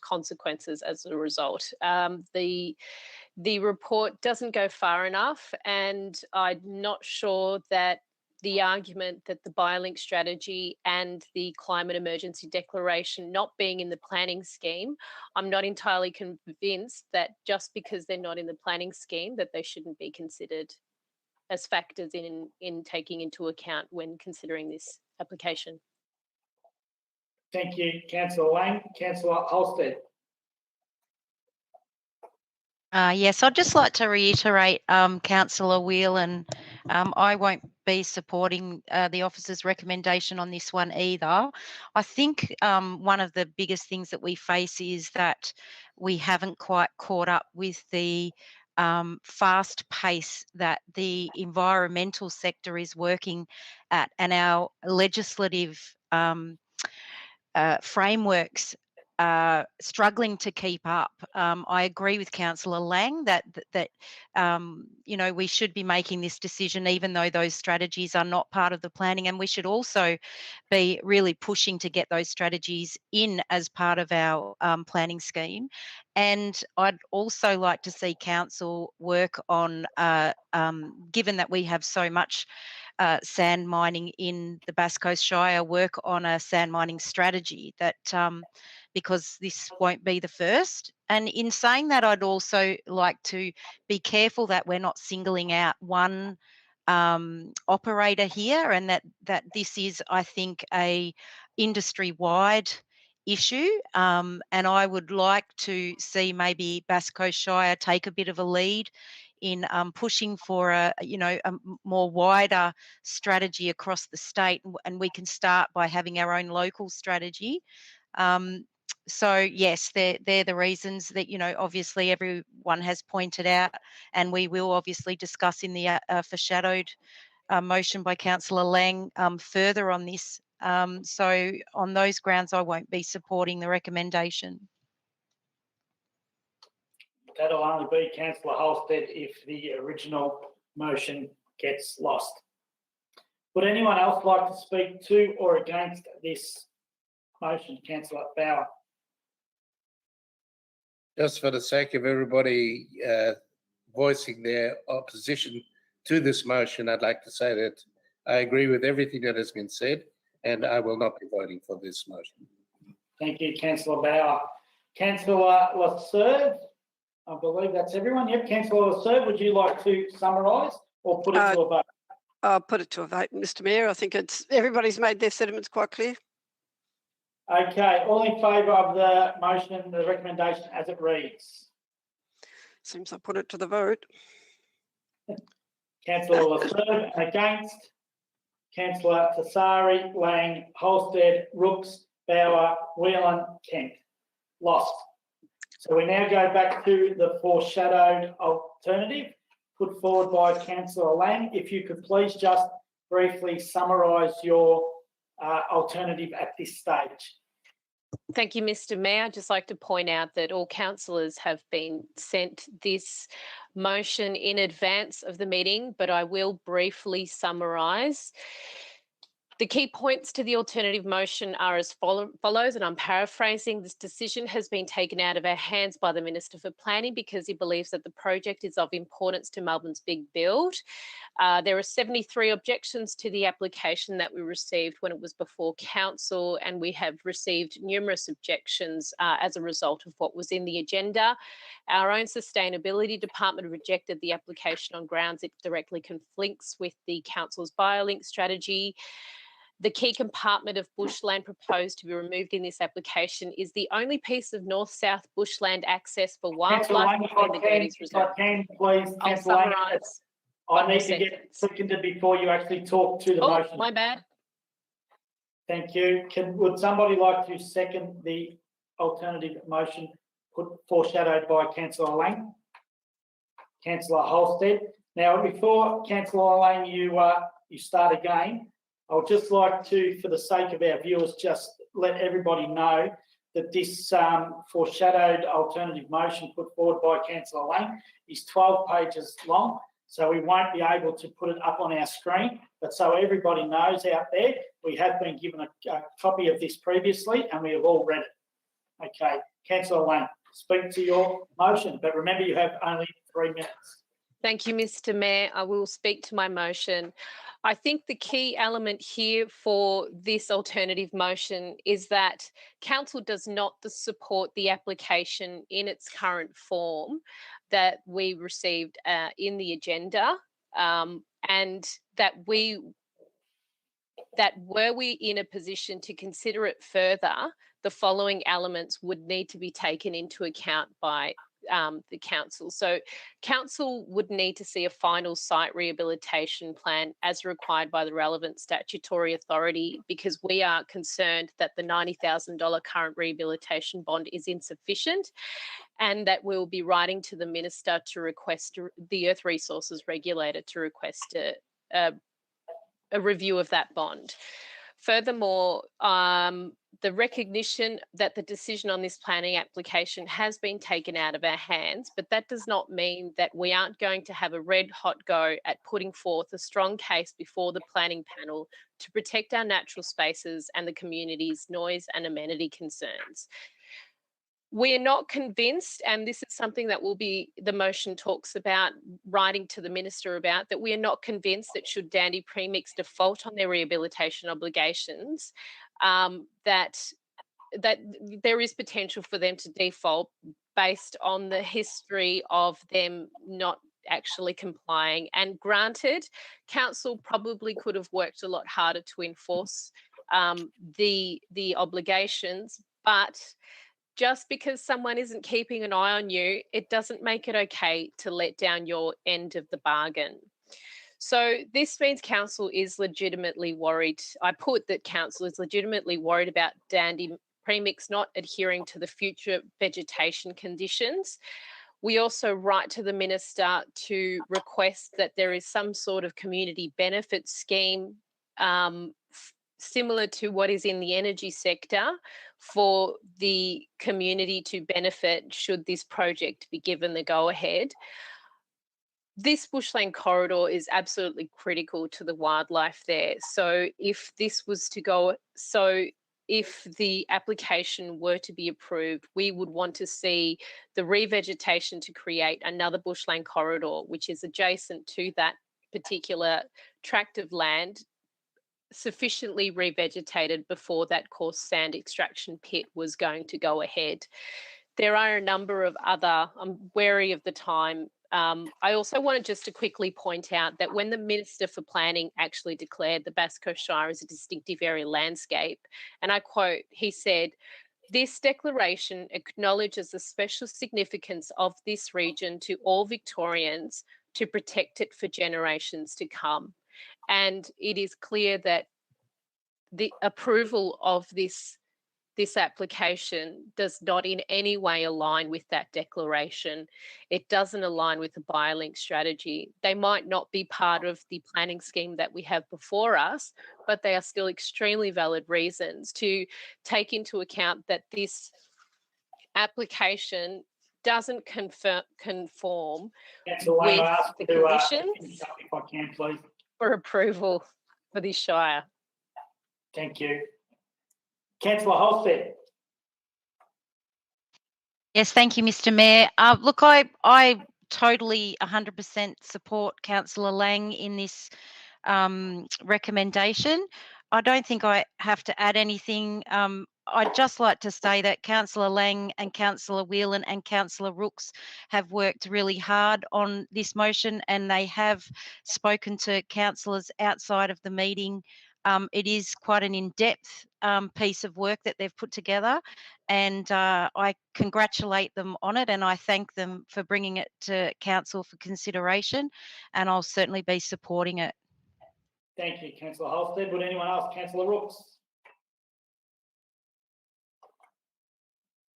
consequences as a result. The report doesn't go far enough, and I'm not sure that the argument that the BioLink strategy and the climate emergency declaration not being in the planning scheme, I'm not entirely convinced that just because they're not in the planning scheme that they shouldn't be considered as factors in taking into account when considering this application. Thank you, Councillor Lang. Councillor Holstead. Yes, I'd just like to reiterate Councillor Whelan, I won't be supporting the officer's recommendation on this one either. I think one of the biggest things that we face is that we haven't quite caught up with the fast pace that the environmental sector is working at, and our legislative frameworks struggling to keep up. I agree with Councillor Lang that we should be making this decision even though those strategies are not part of the planning, and we should also be really pushing to get those strategies in as part of our planning scheme. And I'd also like to see council work on, given that we have so much sand mining in the Bass Coast Shire, work on a sand mining strategy that because this won't be the first. And in saying that, I'd also like to be careful that we're not singling out one operator here, and that this is, I think, a industry-wide issue. And I would like to see maybe Bass Coast Shire take a bit of a lead in pushing for a more wider strategy across the state, and we can start by having our own local strategy. So yes, they're the reasons that obviously everyone has pointed out, and we will obviously discuss in the foreshadowed motion by Councillor Lang further on this. So on those grounds, I won't be supporting the recommendation. That'll only be Councillor Holstead if the original motion gets lost. Would anyone else like to speak to or against this motion? Councillor Bauer. Just for the sake of everybody voicing their opposition to this motion, I'd like to say that I agree with everything that has been said, and I will not be voting for this motion. Thank you, Councillor Bauer. Councillor Lasserve, I believe that's everyone. Yep, Councillor Lasserve, would you like to summarise or put it to a vote? I'll put it to a vote, Mr. Mayor. I think everybody's made their sentiments quite clear. Okay, all in favour of the motion, the recommendation as it reads? Seems I put it to the vote. Councillor Lasserve, and against? Councillor Tassari, Lang, Holstead, Rooks, Bauer, Whelan, Kent. Lost. So we now go back to the foreshadowed alternative put forward by Councillor Lang. If you could please just briefly summarise your alternative at this stage. Thank you, Mr. Mayor. I'd just like to point out that all councillors have been sent this motion in advance of the meeting, but I will briefly summarise. The key points to the alternative motion are as follows, and I'm paraphrasing. This decision has been taken out of our hands by the Minister for Planning because he believes that the project is of importance to Melbourne's big build. There are 73 objections to the application that we received when it was before council, and we have received numerous objections as a result of what was in the agenda. Our own sustainability department rejected the application on grounds it directly conflicts with the council's biolink strategy. The key compartment of bushland proposed to be removed in this application is the only piece of north-south bushland access for wildlife within the Gurneys Reserve. Please, I'll Councillor Lang, summarise. I need to get seconded before you actually talk to the motion. My bad. Thank you. Would somebody like to second the alternative motion foreshadowed by Councillor Lang? Councillor Holstead. Now, before Councillor Lang, you start again, I would just like to, for the sake of our viewers, just let everybody know that this foreshadowed alternative motion put forward by Councillor Lang is 12 pages long, so we won't be able to put it up on our screen. But so everybody knows out there, we have been given a copy of this previously and we have all read it. Okay, Councillor Lang, speak to your motion, but remember you have only 3 minutes. Thank you, Mr. Mayor. I will speak to my motion. I think the key element here for this alternative motion is that council does not support the application in its current form that we received in the agenda, and that were we in a position to consider it further, the following elements would need to be taken into account by the council. So council would need to see a final site rehabilitation plan as required by the relevant statutory authority, because we are concerned that the $90,000 current rehabilitation bond is insufficient, and that we'll be writing to the minister to request the Earth Resources Regulator to request a review of that bond. Furthermore, the recognition that the decision on this planning application has been taken out of our hands, but that does not mean that we aren't going to have a red hot go at putting forth a strong case before the planning panel to protect our natural spaces and the community's noise and amenity concerns. We are not convinced, and this is something that will be, the motion talks about, writing to the minister about, that we are not convinced that should Dandy Premix default on their rehabilitation obligations, that there is potential for them to default based on the history of them not actually complying. And granted, council probably could have worked a lot harder to enforce the obligations, but just because someone isn't keeping an eye on you, it doesn't make it okay to let down your end of the bargain. So this means council is legitimately worried. I put that council is legitimately worried about Dandy Premix not adhering to the future vegetation conditions. We also write to the minister to request that there is some sort of community benefit scheme similar to what is in the energy sector for the community to benefit should this project be given the go-ahead. This bushland corridor is absolutely critical to the wildlife there. So if this was to go, if the application were to be approved, we would want to see the revegetation to create another bushland corridor, which is adjacent to that particular tract of land, sufficiently revegetated before that coarse sand extraction pit was going to go ahead. There are a number of other, I'm wary of the time. I also wanted just to quickly point out that when the Minister for Planning actually declared the Bass Coast Shire as a distinctive area landscape, and I quote, he said, "This declaration acknowledges the special significance of this region to all Victorians to protect it for generations to come." And it is clear that the approval of this this application does not in any way align with that declaration. It doesn't align with the BioLink strategy. They might not be part of the planning scheme that we have before us, but they are still extremely valid reasons to take into account that this application doesn't conform Councillor Wayne, I with ask the to finish conditions up if I can, please. for approval for this shire. Thank you. Councillor Holstead. Yes, thank you, Mr. Mayor. Look, I totally 100% support Councillor Lang in this recommendation. I don't think I have to add anything. I'd just like to say that Councillor Lang and Councillor Whelan and Councillor Rooks have worked really hard on this motion, and they have spoken to councillors outside of the meeting. It is quite an in-depth piece of work that they've put together, and I congratulate them on it, and I thank them for bringing it to council for consideration, and I'll certainly be supporting it. Thank you, Councillor Holstead. Would anyone else? Councillor Rooks.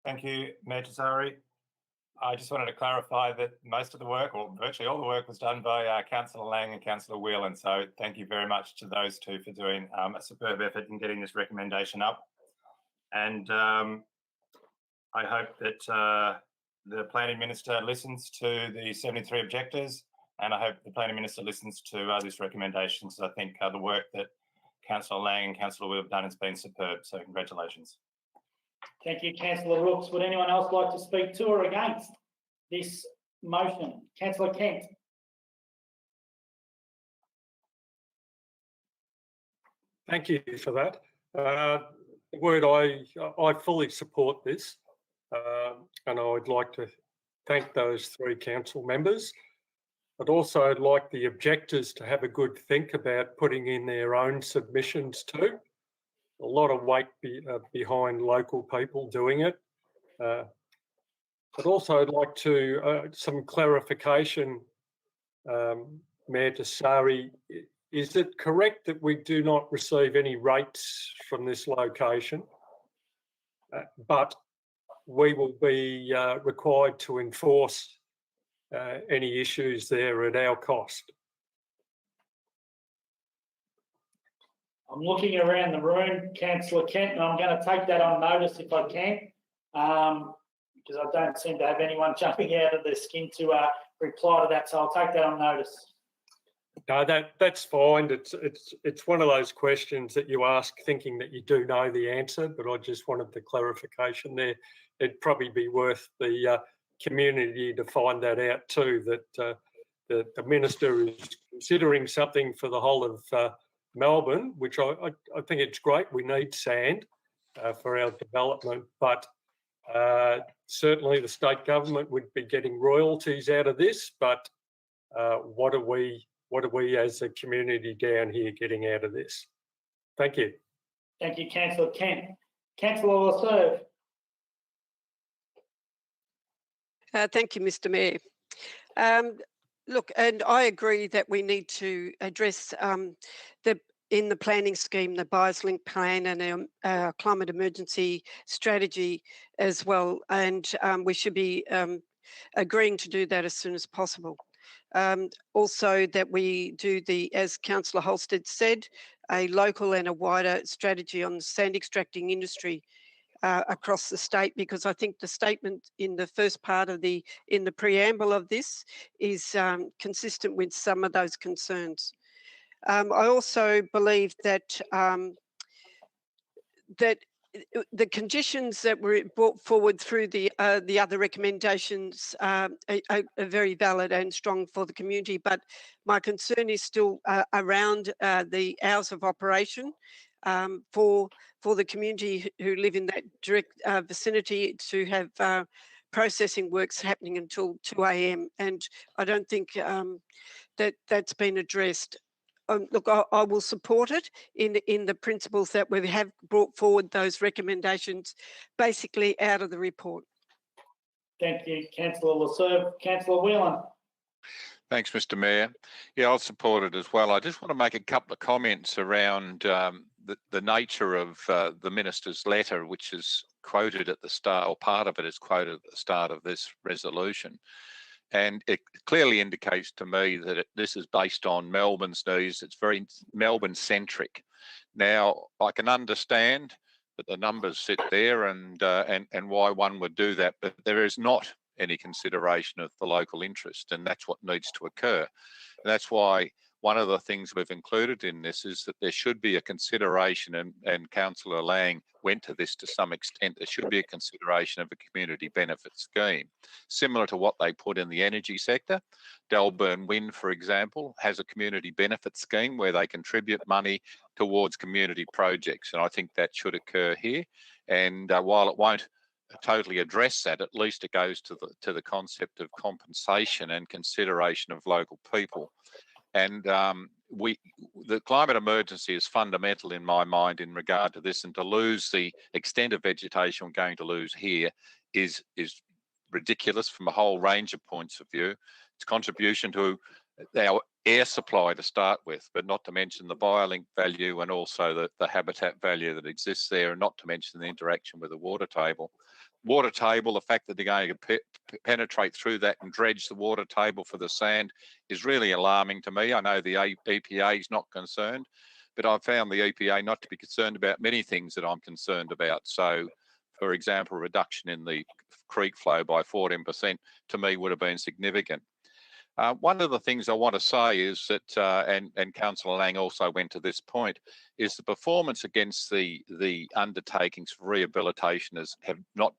Thank you, Mayor Tesari. I just wanted to clarify that most of the work, or virtually all the work, was done by Councillor Lang and Councillor Whelan. So thank you very much to those two for doing a superb effort in getting this recommendation up. And I hope that the Planning Minister listens to the 73 objectors, and I hope the Planning Minister listens to this recommendation. So I think the work that Councillor Lang and Councillor Whelan have done has been superb. So congratulations. Thank you, Councillor Rooks. Would anyone else like to speak to or against this motion? Councillor Kent. Thank you for that. I fully support this, and I would like to thank those three council members. I'd also like the objectors to have a good think about putting in their own submissions too. A lot of weight behind local people doing it. But also I'd like to some clarification, Mayor Tesari. Is it correct that we do not receive any rates from this location, but we will be required to enforce any issues there at our cost? I'm looking around the room, Councillor Kent, and I'm going to take that on notice if I can, because I don't seem to have anyone jumping out of their skin to reply to that. So I'll take that on notice. No, that's fine. It's one of those questions that you ask thinking that you do know the answer, but I just wanted the clarification there. It'd probably be worth the community to find that out too, that the Minister is considering something for the whole of Melbourne, which I think it's great. We need sand for our development, but certainly the state government would be getting royalties out of this. But what are we as a community down here getting out of this? Thank you. Thank you, Councillor Kent. Councillor Lasserve. Thank you, Mr. Mayor. Look, and I agree that we need to address in the planning scheme, the BioLink plan and our climate emergency strategy as well. And we should be agreeing to do that as soon as possible. Also that we do as Councillor Holstead said, a local and a wider strategy on the sand extracting industry across the state, because I think the statement in the first part of in the preamble of this is consistent with some of those concerns. I also believe that that the conditions that were brought forward through the other recommendations are very valid and strong for the community, but my concern is still around the hours of operation for the community who live in that direct vicinity to have processing works happening until 2 a.m. And I don't think that's been addressed. Look, I will support it in the principles that we have brought forward those recommendations basically out of the report. Thank you, Councillor Lasserve. Councillor Whelan. Thanks, Mr. Mayor. Yeah, I'll support it as well. I just want to make a couple of comments around the nature of the minister's letter, which is quoted at the start, or part of it is quoted at the start of this resolution. And it clearly indicates to me that this is based on Melbourne's needs. It's very Melbourne-centric. Now, I can understand that the numbers sit there and why one would do that, but there is not any consideration of the local interest, and that's what needs to occur. And that's why one of the things we've included in this is that there should be a consideration, and Councillor Lang went to this to some extent, there should be a consideration of a community benefit scheme, similar to what they put in the energy sector. Dalburn Wind, for example, has a community benefit scheme where they contribute money towards community projects, and I think that should occur here. And while it won't totally address that, at least it goes to the concept of compensation and consideration of local people. And the climate emergency is fundamental in my mind in regard to this, and to lose the extent of vegetation we're going to lose here is ridiculous from a whole range of points of view. Its contribution to our air supply to start with, but not to mention the biolink value and also the habitat value that exists there, and not to mention the interaction with the water table. Water table, the fact that they're going to penetrate through that and dredge the water table for the sand is really alarming to me. I know the EPA is not concerned, but I've found the EPA not to be concerned about many things that I'm concerned about. So, for example, reduction in the creek flow by 14% to me would have been significant. One of the things I want to say is that, and Councillor Lang also went to this point, is the performance against the undertakings for rehabilitation have not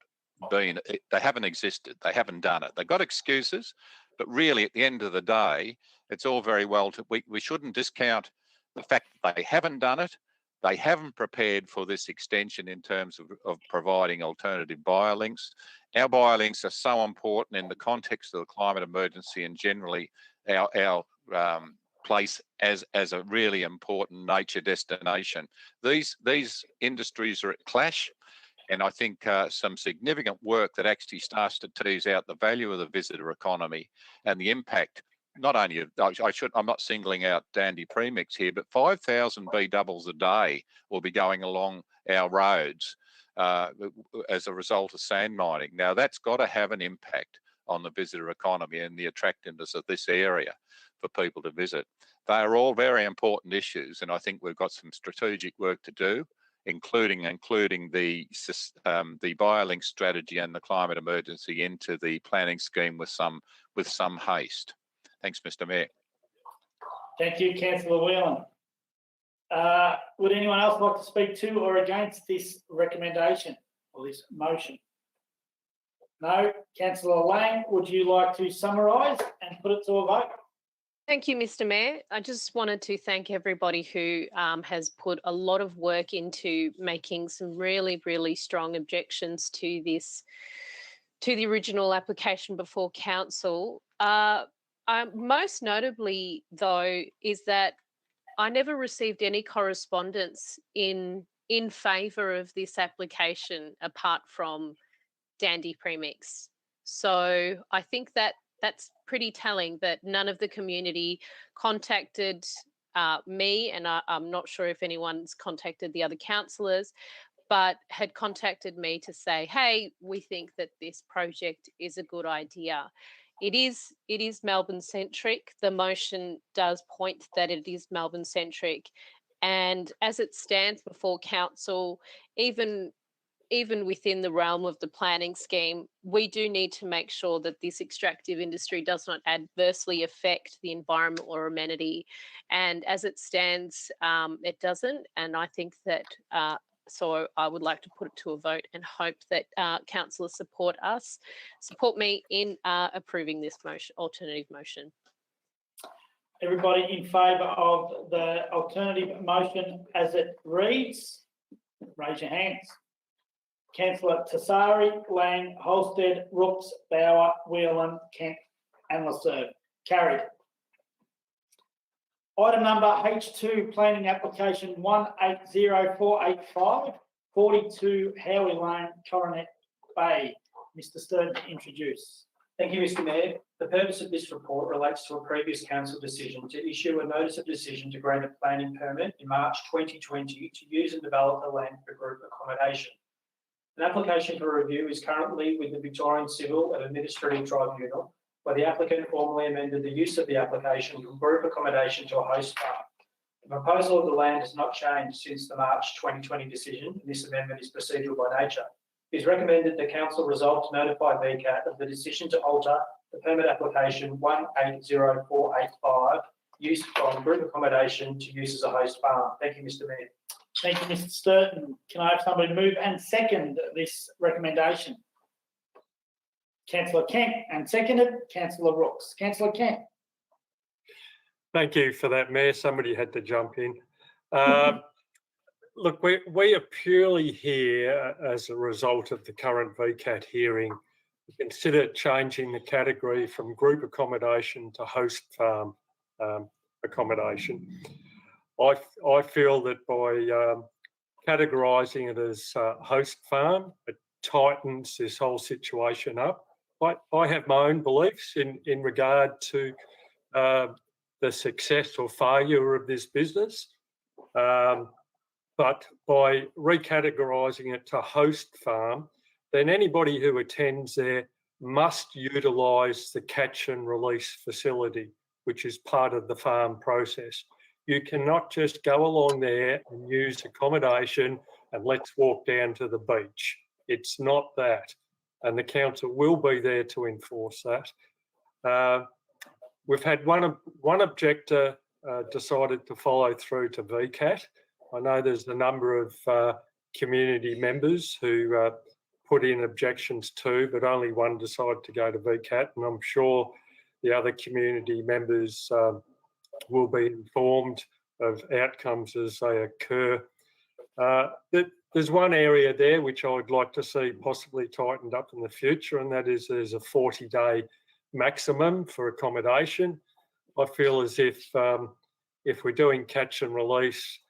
been, they haven't existed, they haven't done it. They've got excuses, but really at the end of the day, it's all very well, we shouldn't discount the fact that they haven't done it. They haven't prepared for this extension in terms of providing alternative biolinks. Our biolinks are so important in the context of the climate emergency and generally our place as a really important nature destination. These industries are at clash, and I think some significant work that actually starts to tease out the value of the visitor economy and the impact. Not only, I'm not singling out Dandy Premix here, but 5,000 B doubles a day will be going along our roads as a result of sand mining. Now, that's got to have an impact on the visitor economy and the attractiveness of this area for people to visit. They are all very important issues, and I think we've got some strategic work to do, including the biolink strategy and the climate emergency into the planning scheme with some haste. Thanks, Mr. Mayor. Thank you, Councillor Whelan. Would anyone else like to speak to or against this recommendation or this motion? No. Councillor Lang, would you like to summarise and put it to a vote? Thank you, Mr. Mayor. I just wanted to thank everybody who has put a lot of work into making some really, really strong objections to this, to the original application before council. Most notably, though, is that I never received any correspondence in favour of this application apart from Dandy Premix. So I think that's pretty telling that none of the community contacted me, and I'm not sure if anyone's contacted the other councillors, but had contacted me to say, hey, we think that this project is a good idea. It is Melbourne centric. The motion does point that it is Melbourne centric, and as it stands before council, even within the realm of the planning scheme, we do need to make sure that this extractive industry does not adversely affect the environment or amenity. And as it stands, it doesn't. And I think that so I would like to put it to a vote and hope that councillors support me in approving this motion, alternative motion. Everybody in favour of the alternative motion as it reads, raise your hands. Councillor Tassari, Lang, Holstead, Rooks, Bauer, Whelan, Kent and Lasserve. Carried. Item number H2, planning application 180485, 42 Howie Lane, Coronet Bay. Mr. Stern, introduce. Thank you, Mr Mayor. The purpose of this report relates to a previous council decision to issue a notice of decision to grant a planning permit in March 2020 to use and develop the land for group accommodation. An application for review is currently with the Victorian Civil and Administrative Tribunal, where the applicant formally amended the use of the application from group accommodation to a host farm. The proposal of the land has not changed since the March 2020 decision, and this amendment is procedural by nature. It is recommended the council resolve to notify VCAT of the decision to alter the permit application 180485 use from group accommodation to use as a host farm. Thank you, Mr Mayor. Thank you, Mr Sturton. Can I have somebody move and second this recommendation? Councillor Kent, and seconded Councillor Rooks. Councillor Kent. Thank you for that, Mayor. Somebody had to jump in. Look, we are purely here as a result of the current VCAT hearing to consider changing the category from group accommodation to host farm accommodation. I feel that by categorising it as host farm, it tightens this whole situation up. I have my own beliefs in regard to the success or failure of this business. But by recategorising it to host farm, then anybody who attends there must utilise the catch and release facility, which is part of the farm process. You cannot just go along there and use accommodation and let's walk down to the beach. It's not that. And the council will be there to enforce that. We've had one objector decided to follow through to VCAT. I know there's a number of community members who put in objections too, but only one decided to go to VCAT, and I'm sure the other community members will be informed of outcomes as they occur. There's one area there which I would like to see possibly tightened up in the future, and that is there's a 40-day maximum for accommodation. I feel as if we're doing catch and release,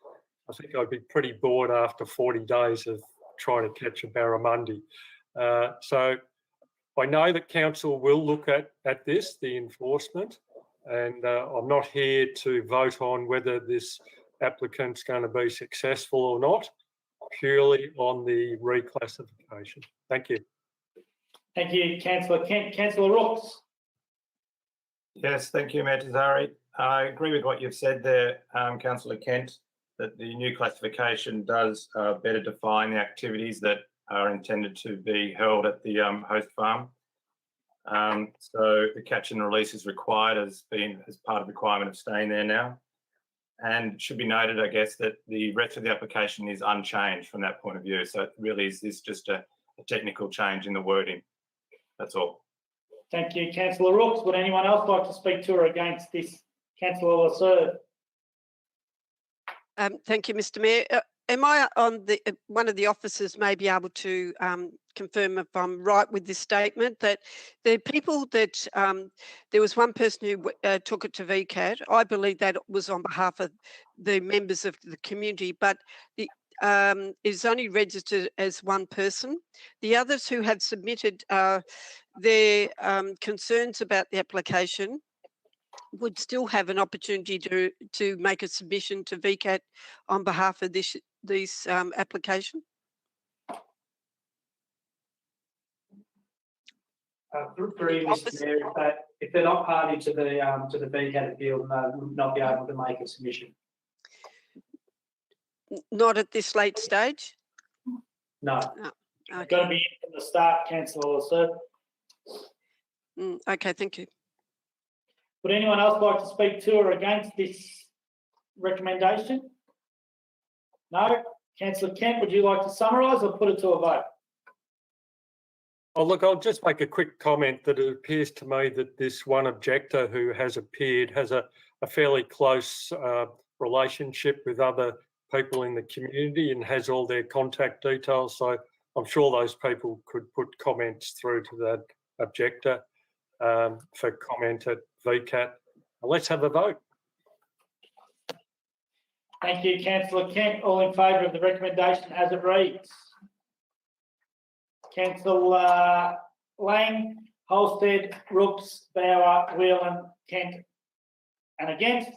I think I'd be pretty bored after 40 days of trying to catch a barramundi. So I know that council will look at this, the enforcement, and I'm not here to vote on whether this applicant's going to be successful or not, purely on the reclassification. Thank you. Thank you, Councillor Kent. Councillor Rooks. Yes, thank you, Mayor Tazari. I agree with what you've said there, Councillor Kent, that the new classification does better define the activities that are intended to be held at the host farm. So the catch and release is required as part of the requirement of staying there now. And it should be noted, I guess, that the rest of the application is unchanged from that point of view. So it really is just a technical change in the wording. That's all. Thank you, Councillor Rooks. Would anyone else like to speak to or against this? Councillor Lasser. Thank you, Mr Mayor. Am I on the one of the officers may be able to confirm if I'm right with this statement, that the people that there was one person who took it to VCAT. I believe that was on behalf of the members of the community, but the is only registered as one person. The others who have submitted their concerns about the application would still have an opportunity to make a submission to VCAT on behalf of this application. Mr. Mayor, if they're not party to the VCAT appeal, they would not be able to make a submission. Not at this late stage? No. Okay. Got to be in from the start, Councillor Lasser. Okay, thank you. Would anyone else like to speak to or against this recommendation? No? Councillor Kent, would you like to summarise or put it to a vote? Oh, look, I'll just make a quick comment that it appears to me that this one objector who has appeared has a fairly close relationship with other people in the community and has all their contact details. So I'm sure those people could put comments through to that objector for comment at VCAT. Let's have a vote. Thank you, Councillor Kent. All in favour of the recommendation as it reads? Councillor Lang, Holstead, Rooks, Bauer, Whelan, Kent, and against,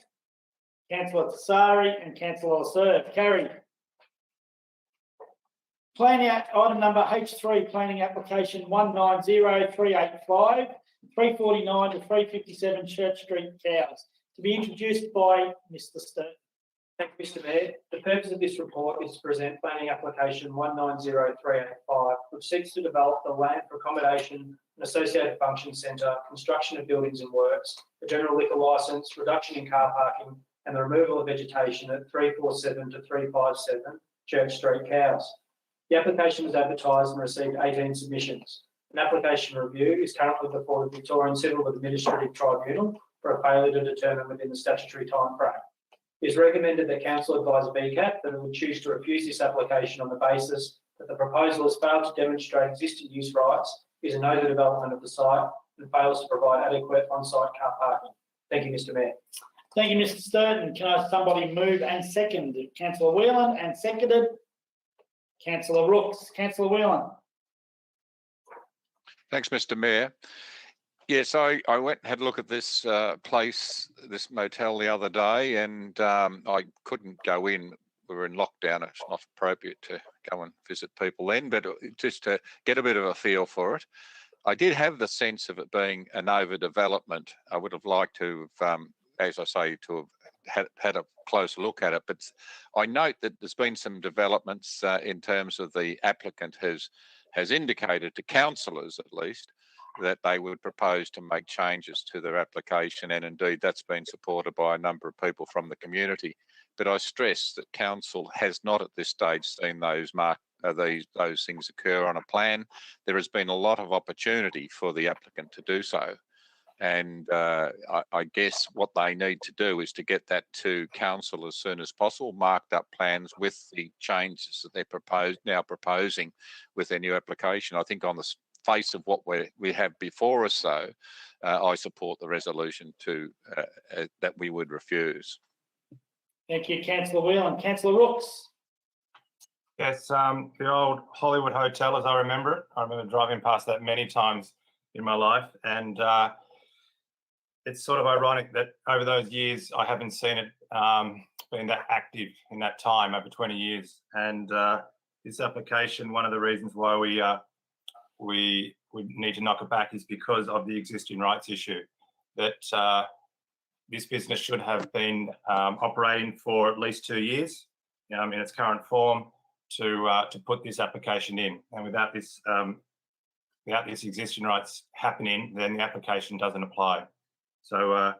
Councillor Tassari and Councillor Lasserve. Carried. Item number H3, planning application 190385, 349 to 357 Church Street, Cowes, to be introduced by Mr. Stern. Thank you, Mr. Mayor. The purpose of this report is to present planning application 190385, which seeks to develop the land for accommodation and associated function centre, construction of buildings and works, a general liquor licence, reduction in car parking, and the removal of vegetation at 347 to 357 Church Street, Cowes. The application was advertised and received 18 submissions. An application review is currently before the Victorian Civil Administrative Tribunal for a failure to determine within the statutory timeframe. It is recommended that Council advise BCAT that it would choose to refuse this application on the basis that the proposal has failed to demonstrate existing use rights, is a no to development of the site, and fails to provide adequate on-site car parking. Thank you, Mr. Mayor. Thank you, Mr. Sturton. Can I have somebody move and second? Councillor Whelan, and seconded Councillor Rooks. Councillor Whelan. Thanks, Mr. Mayor. Yes, I went and had a look at this place, this motel the other day, and I couldn't go in. We were in lockdown. It's not appropriate to go and visit people then, but just to get a bit of a feel for it. I did have the sense of it being an overdevelopment. I would have liked to have, as I say, to have had a closer look at it. But I note that there's been some developments in terms of the applicant has indicated to councillors, at least, that they would propose to make changes to their application, and indeed that's been supported by a number of people from the community. But I stress that council has not at this stage seen those things occur on a plan. There has been a lot of opportunity for the applicant to do so, and I guess what they need to do is to get that to council as soon as possible, marked up plans with the changes that they're now proposing with their new application. I think on the face of what we have before us, though, I support the resolution that we would refuse. Thank you, Councillor Whelan. Councillor Rooks. Yes, the old Hollywood Hotel, as I remember it. I remember driving past that many times in my life, and it's sort of ironic that over those years I haven't seen it being that active in that time, over 20 years. And this application, one of the reasons why we need to knock it back is because of the existing rights issue, that this business should have been operating for at least 2 years in its current form to put this application in. And without this existing rights happening, then the application doesn't apply. So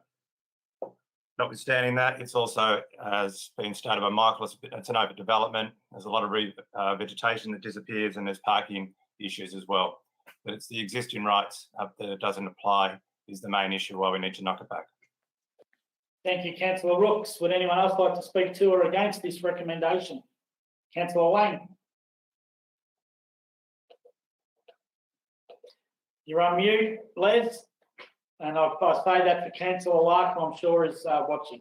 notwithstanding that, it's also, as been stated by Michael, it's an overdevelopment. There's a lot of vegetation that disappears, and there's parking issues as well. But it's the existing rights that it doesn't apply is the main issue why we need to knock it back. Thank you, Councillor Rooks. Would anyone else like to speak to or against this recommendation? Councillor Wang. You're on mute, Les. And I say that for Councillor Lark, I'm sure is watching.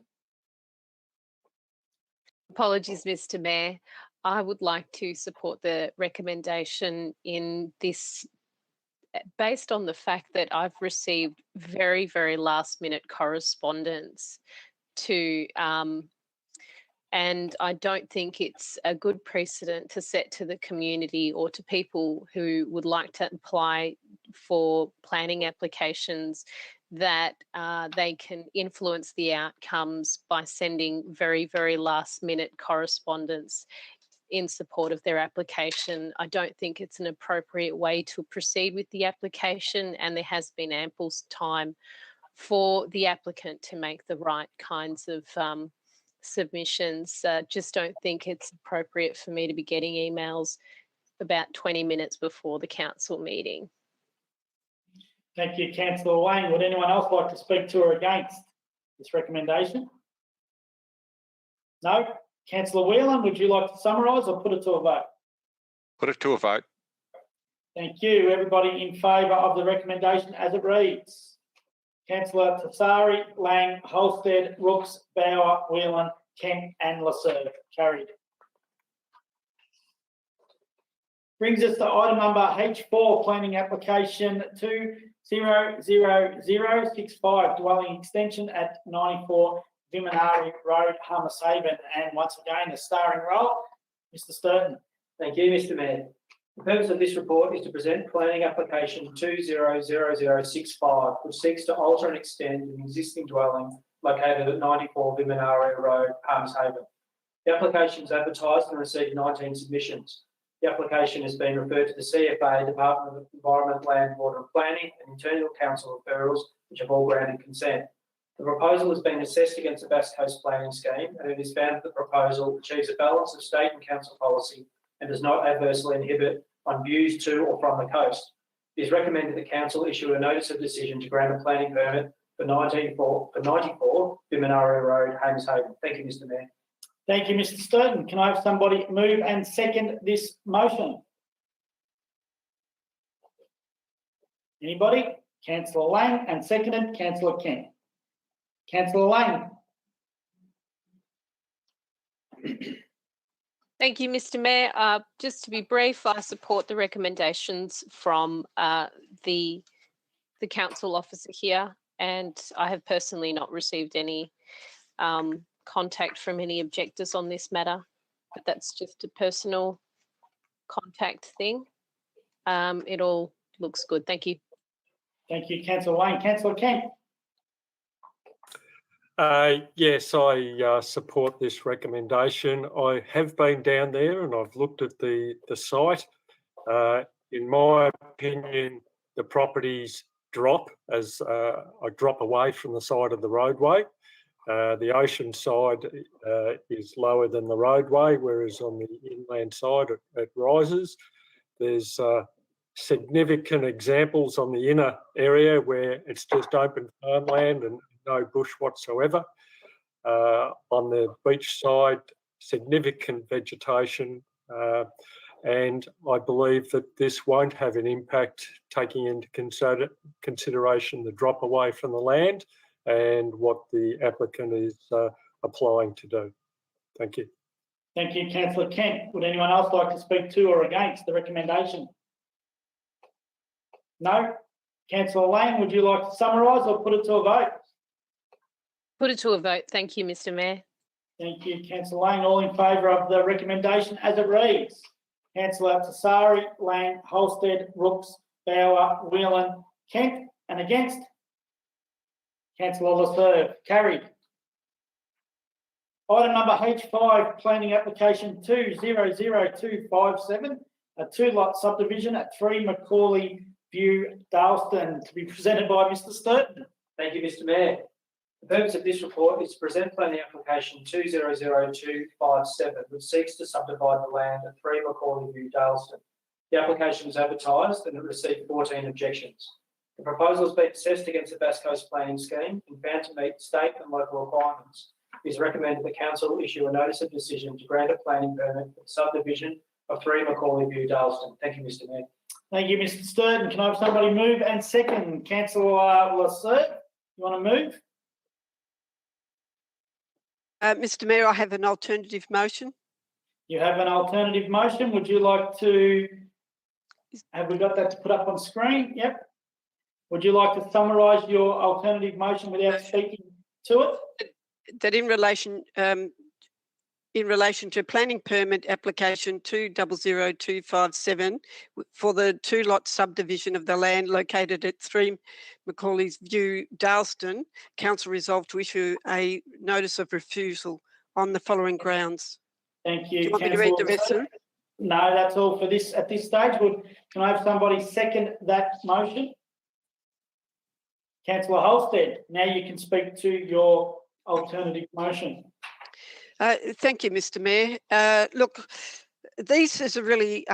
Apologies, Mr. Mayor. I would like to support the recommendation in this, based on the fact that I've received very, very last minute correspondence and I don't think it's a good precedent to set to the community or to people who would like to apply for planning applications that they can influence the outcomes by sending very, very last minute correspondence in support of their application. I don't think it's an appropriate way to proceed with the application, and there has been ample time for the applicant to make the right kinds of submissions. Just don't think it's appropriate for me to be getting emails about 20 minutes before the council meeting. Thank you, Councillor Wang. Would anyone else like to speak to or against this recommendation? No? Councillor Whelan, would you like to summarise or put it to a vote? Put it to a vote. Thank you. Everybody in favour of the recommendation as it reads? Councillor Tassari, Lang, Holstead, Rooks, Bauer, Whelan, Kent and Lasserve. Carried. Brings us to item number H4, planning application 00065 dwelling extension at 94 Viminaria Road, Harmishaven. And once again, a starring role, Mr. Sturton. Thank you, Mr. Mayor. The purpose of this report is to present planning application 200065, which seeks to alter and extend an existing dwelling located at 94 Viminaria Road, Harmishaven. The application is advertised and received 19 submissions. The application has been referred to the CFA, Department of Environment, Land, Water and Planning, and internal council referrals, which have all granted consent. The proposal has been assessed against the Bass Coast Planning Scheme, and it is found that the proposal achieves a balance of state and council policy and does not adversely inhibit on views to or from the coast. It is recommended that council issue a notice of decision to grant a planning permit for 94 Viminaria Road, Harmishaven. Thank you, Mr. Mayor. Thank you, Mr. Sturton. Can I have somebody move and second this motion? Anybody? Councillor Lang, and seconded Councillor Kent. Councillor Lang. Thank you, Mr. Mayor. Just to be brief, I support the recommendations from the council officer here, and I have personally not received any contact from any objectors on this matter, but that's just a personal contact thing. It all looks good. Thank you. Thank you, Councillor Lang. Councillor Kent. Yes, I support this recommendation. I have been down there and I've looked at the site. In my opinion, the properties drop as I drop away from the side of the roadway. The ocean side is lower than the roadway, whereas on the inland side it rises. There's significant examples on the inner area where it's just open farmland and no bush whatsoever. On the beach side, significant vegetation, and I believe that this won't have an impact taking into consideration the drop away from the land and what the applicant is applying to do. Thank you. Thank you, Councillor Kent. Would anyone else like to speak to or against the recommendation? No? Councillor Lang, would you like to summarise or put it to a vote? Put it to a vote. Thank you, Mr. Mayor. Thank you, Councillor Lang. All in favour of the recommendation as it reads? Councillor Tassari, Lang, Holstead, Rooks, Bauer, Whelan, Kent, and against? Councillor Lasserve. Carried. Item number H5, planning application 200257, a two-lot subdivision at 3 McCauley View, Dalyston, to be presented by Mr. Sturton. Thank you, Mr. Mayor. The purpose of this report is to present planning application 200257, which seeks to subdivide the land at 3 McCauley View, Dalyston. The application was advertised and it received 14 objections. The proposal has been assessed against the Bass Coast Planning Scheme and found to meet state and local requirements. It is recommended the council issue a notice of decision to grant a planning permit for the subdivision of 3 McCauley View, Dalyston. Thank you, Mr. Mayor. Thank you, Mr. Sturton. Can I have somebody move and second? Councillor Lasserve, you want to move? Mr. Mayor, I have an alternative motion. You have an alternative motion. Would you like to, have we got that to put up on screen? Yep. Would you like to summarise your alternative motion without speaking to it? That in relation to planning permit application 200257 for the two-lot subdivision of the land located at 3 McCauley's View, Dalyston, council resolved to issue a notice of refusal on the following grounds. Thank you. Do you want me to read the rest of it? No, that's all for this at this stage. Can I have somebody second that motion? Councillor Holstead, now you can speak to your alternative motion. Thank you, Mr. Mayor. Look, this is a really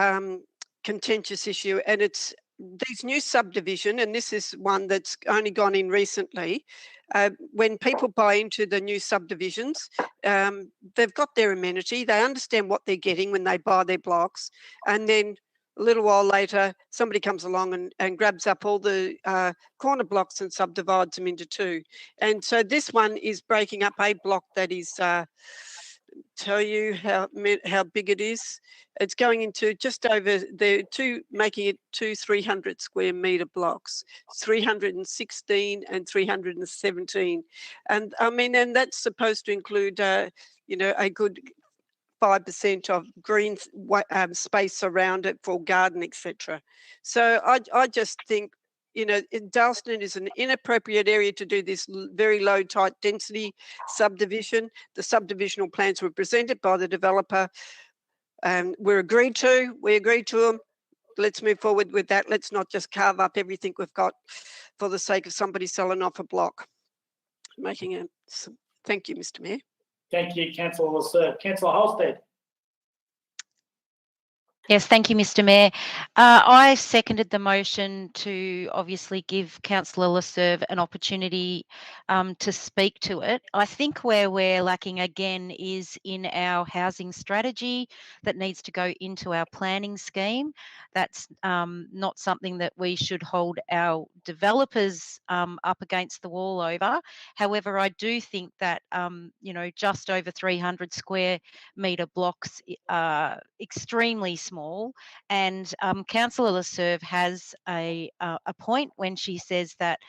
contentious issue, and it's these new subdivision, and this is one that's only gone in recently. When people buy into the new subdivisions, they've got their amenity, they understand what they're getting when they buy their blocks, and then a little while later, somebody comes along and grabs up all the corner blocks and subdivides them into two. And so this one is breaking up a block that is tell you how big it is. It's going into just over making it 300 square metre blocks, 316 and 317. And I mean, and that's supposed to include, you know, a good 5% of green space around it for garden, etc. So I just think, you know, Dalyston is an inappropriate area to do this very low, tight density subdivision. The subdivisional plans were presented by the developer. We agreed to them. Let's move forward with that. Let's not just carve up everything we've got for the sake of somebody selling off a block. Thank you, Mr. Mayor. Thank you, Councillor Lasserve. Councillor Holstead. Yes, thank you, Mr. Mayor. I seconded the motion to obviously give Councillor Lasserve an opportunity to speak to it. I think where we're lacking again is in our housing strategy that needs to go into our planning scheme. That's not something that we should hold our developers up against the wall over. However, I do think that, you know, just over 300 square metre blocks are extremely small. And Councillor Lasserve has a point when she says that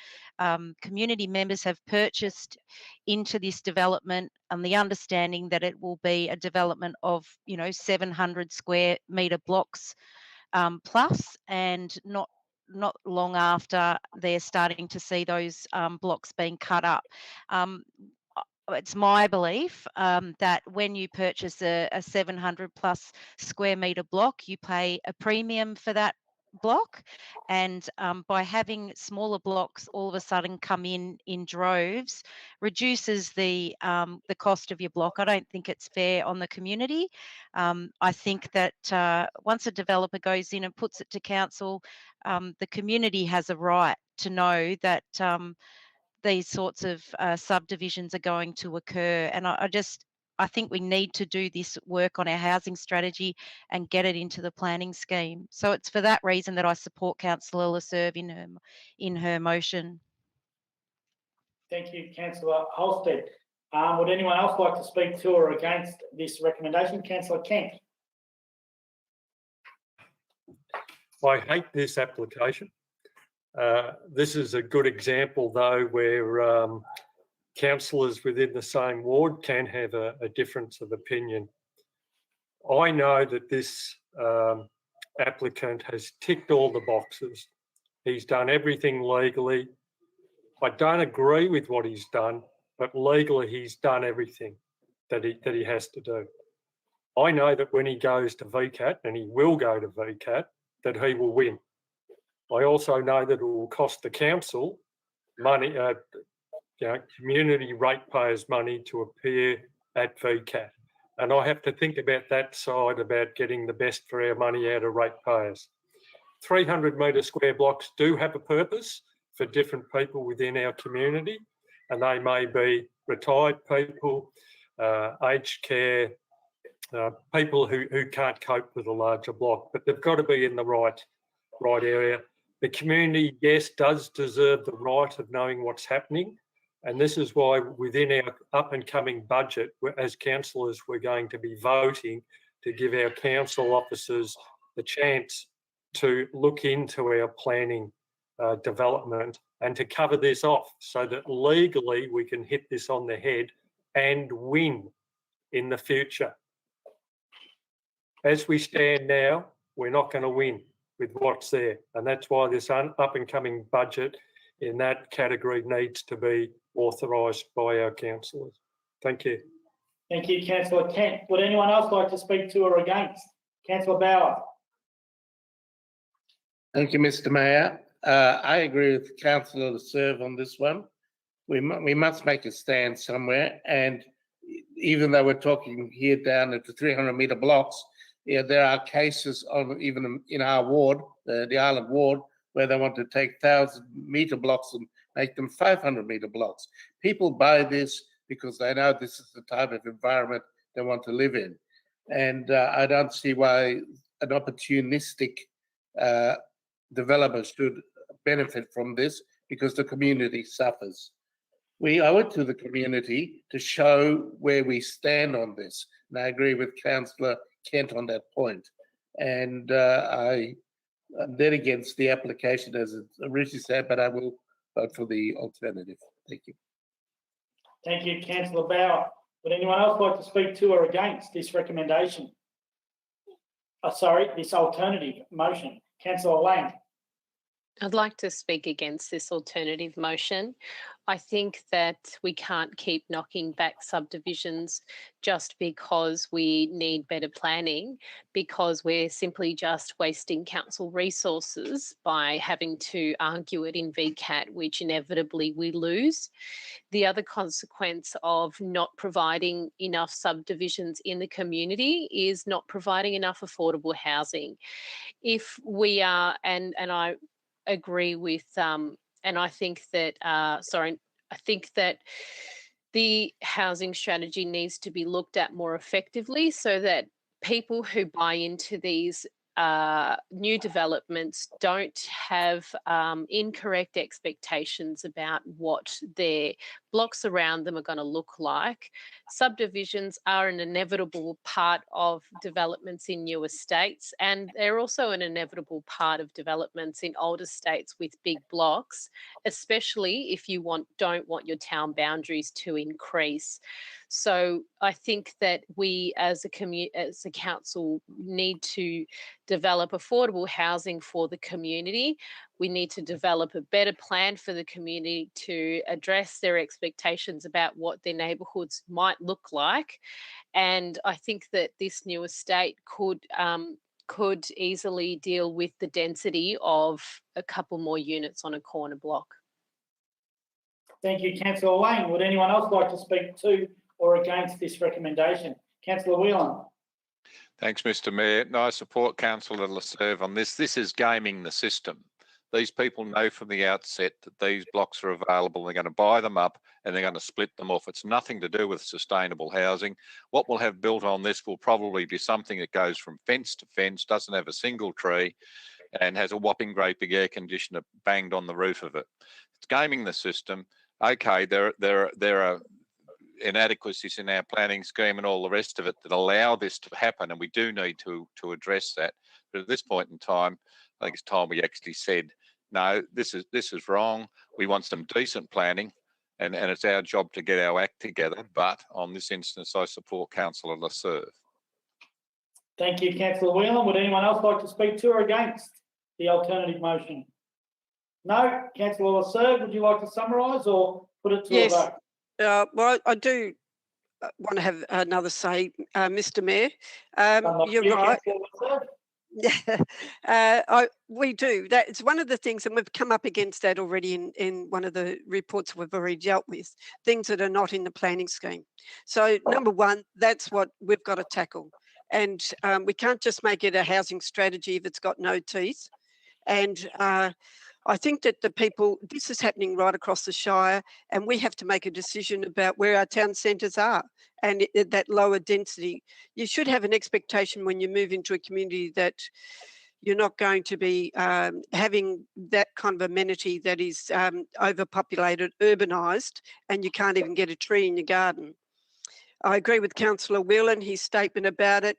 community members have purchased into this development on the understanding that it will be a development of, you know, 700 square metre blocks plus, and not long after they're starting to see those blocks being cut up. It's my belief that when you purchase a 700 plus square metre block, you pay a premium for that block, and by having smaller blocks all of a sudden come in droves reduces the cost of your block. I don't think it's fair on the community. I think that once a developer goes in and puts it to council, the community has a right to know that these sorts of subdivisions are going to occur. And I think we need to do this work on our housing strategy and get it into the planning scheme. So it's for that reason that I support Councillor Lasserve in her motion. Thank you, Councillor Holstead. Would anyone else like to speak to or against this recommendation? Councillor Kent. I hate this application. This is a good example, though, where councillors within the same ward can have a difference of opinion. I know that this applicant has ticked all the boxes. He's done everything legally. I don't agree with what he's done, but legally he's done everything that he has to do. I know that when he goes to VCAT, and he will go to VCAT, that he will win. I also know that it will cost the council money, community ratepayers money to appear at VCAT. And I have to think about that side, about getting the best for our money out of ratepayers. 300 metre square blocks do have a purpose for different people within our community, and they may be retired people, aged care, people who can't cope with a larger block, but they've got to be in the right area. The community, yes, does deserve the right of knowing what's happening. And this is why within our up and coming budget, as councillors, we're going to be voting to give our council officers the chance to look into our planning development and to cover this off so that legally we can hit this on the head and win in the future. As we stand now, we're not going to win with what's there. And that's why this up and coming budget in that category needs to be authorised by our councillors. Thank you. Thank you, Councillor Kent. Would anyone else like to speak to or against? Councillor Bauer. Thank you, Mr. Mayor. I agree with Councillor Lasserve on this one. We must make a stand somewhere. And even though we're talking here down at the 300 metre blocks, yeah, there are cases of even in our ward, the Island ward, where they want to take 1,000 metre blocks and make them 500 metre blocks. People buy this because they know this is the type of environment they want to live in. And I don't see why an opportunistic developer should benefit from this, because the community suffers. We owe it to the community to show where we stand on this. And I agree with Councillor Kent on that point. And I'm then against the application as it's originally said, but I will vote for the alternative. Thank you. Thank you, Councillor Bauer. Would anyone else like to speak to or against this recommendation? This alternative motion. Councillor Lang. I'd like to speak against this alternative motion. I think that we can't keep knocking back subdivisions just because we need better planning, because we're simply just wasting council resources by having to argue it in VCAT, which inevitably we lose. The other consequence of not providing enough subdivisions in the community is not providing enough affordable housing. If we are, and I agree with, and I think that, I think that the housing strategy needs to be looked at more effectively so that people who buy into these new developments don't have incorrect expectations about what their blocks around them are going to look like. Subdivisions are an inevitable part of developments in new estates, and they're also an inevitable part of developments in old estates with big blocks, especially if you don't want your town boundaries to increase. So I think that we as a council need to develop affordable housing for the community. We need to develop a better plan for the community to address their expectations about what their neighbourhoods might look like. And I think that this new estate could easily deal with the density of a couple more units on a corner block. Thank you, Councillor Lang. Would anyone else like to speak to or against this recommendation? Councillor Whelan. Thanks, Mr. Mayor. No, I support Councillor Lasserve on this. This is gaming the system. These people know from the outset that these blocks are available. They're going to buy them up and they're going to split them off. It's nothing to do with sustainable housing. What we'll have built on this will probably be something that goes from fence to fence, doesn't have a single tree, and has a whopping great big air conditioner banged on the roof of it. It's gaming the system. Okay, there are inadequacies in our planning scheme and all the rest of it that allow this to happen, and we do need to address that. But at this point in time, I think it's time we actually said, no, this is wrong. We want some decent planning, and it's our job to get our act together. But on this instance, I support Councillor Lasserve. Thank you, Councillor Whelan. Would anyone else like to speak to or against the alternative motion? No? Councillor Lasserve, would you like to summarise or put it to a vote? Well, I do want to have another say, Mr. Mayor. You're right. Yeah, we do. It's one of the things, and we've come up against that already in one of the reports we've already dealt with, things that are not in the planning scheme. So number one, that's what we've got to tackle. And we can't just make it a housing strategy if it's got no teeth. And I think that this is happening right across the Shire, and we have to make a decision about where our town centres are and that lower density. You should have an expectation when you move into a community that you're not going to be having that kind of amenity that is overpopulated, urbanised, and you can't even get a tree in your garden. I agree with Councillor Whelan, his statement about it.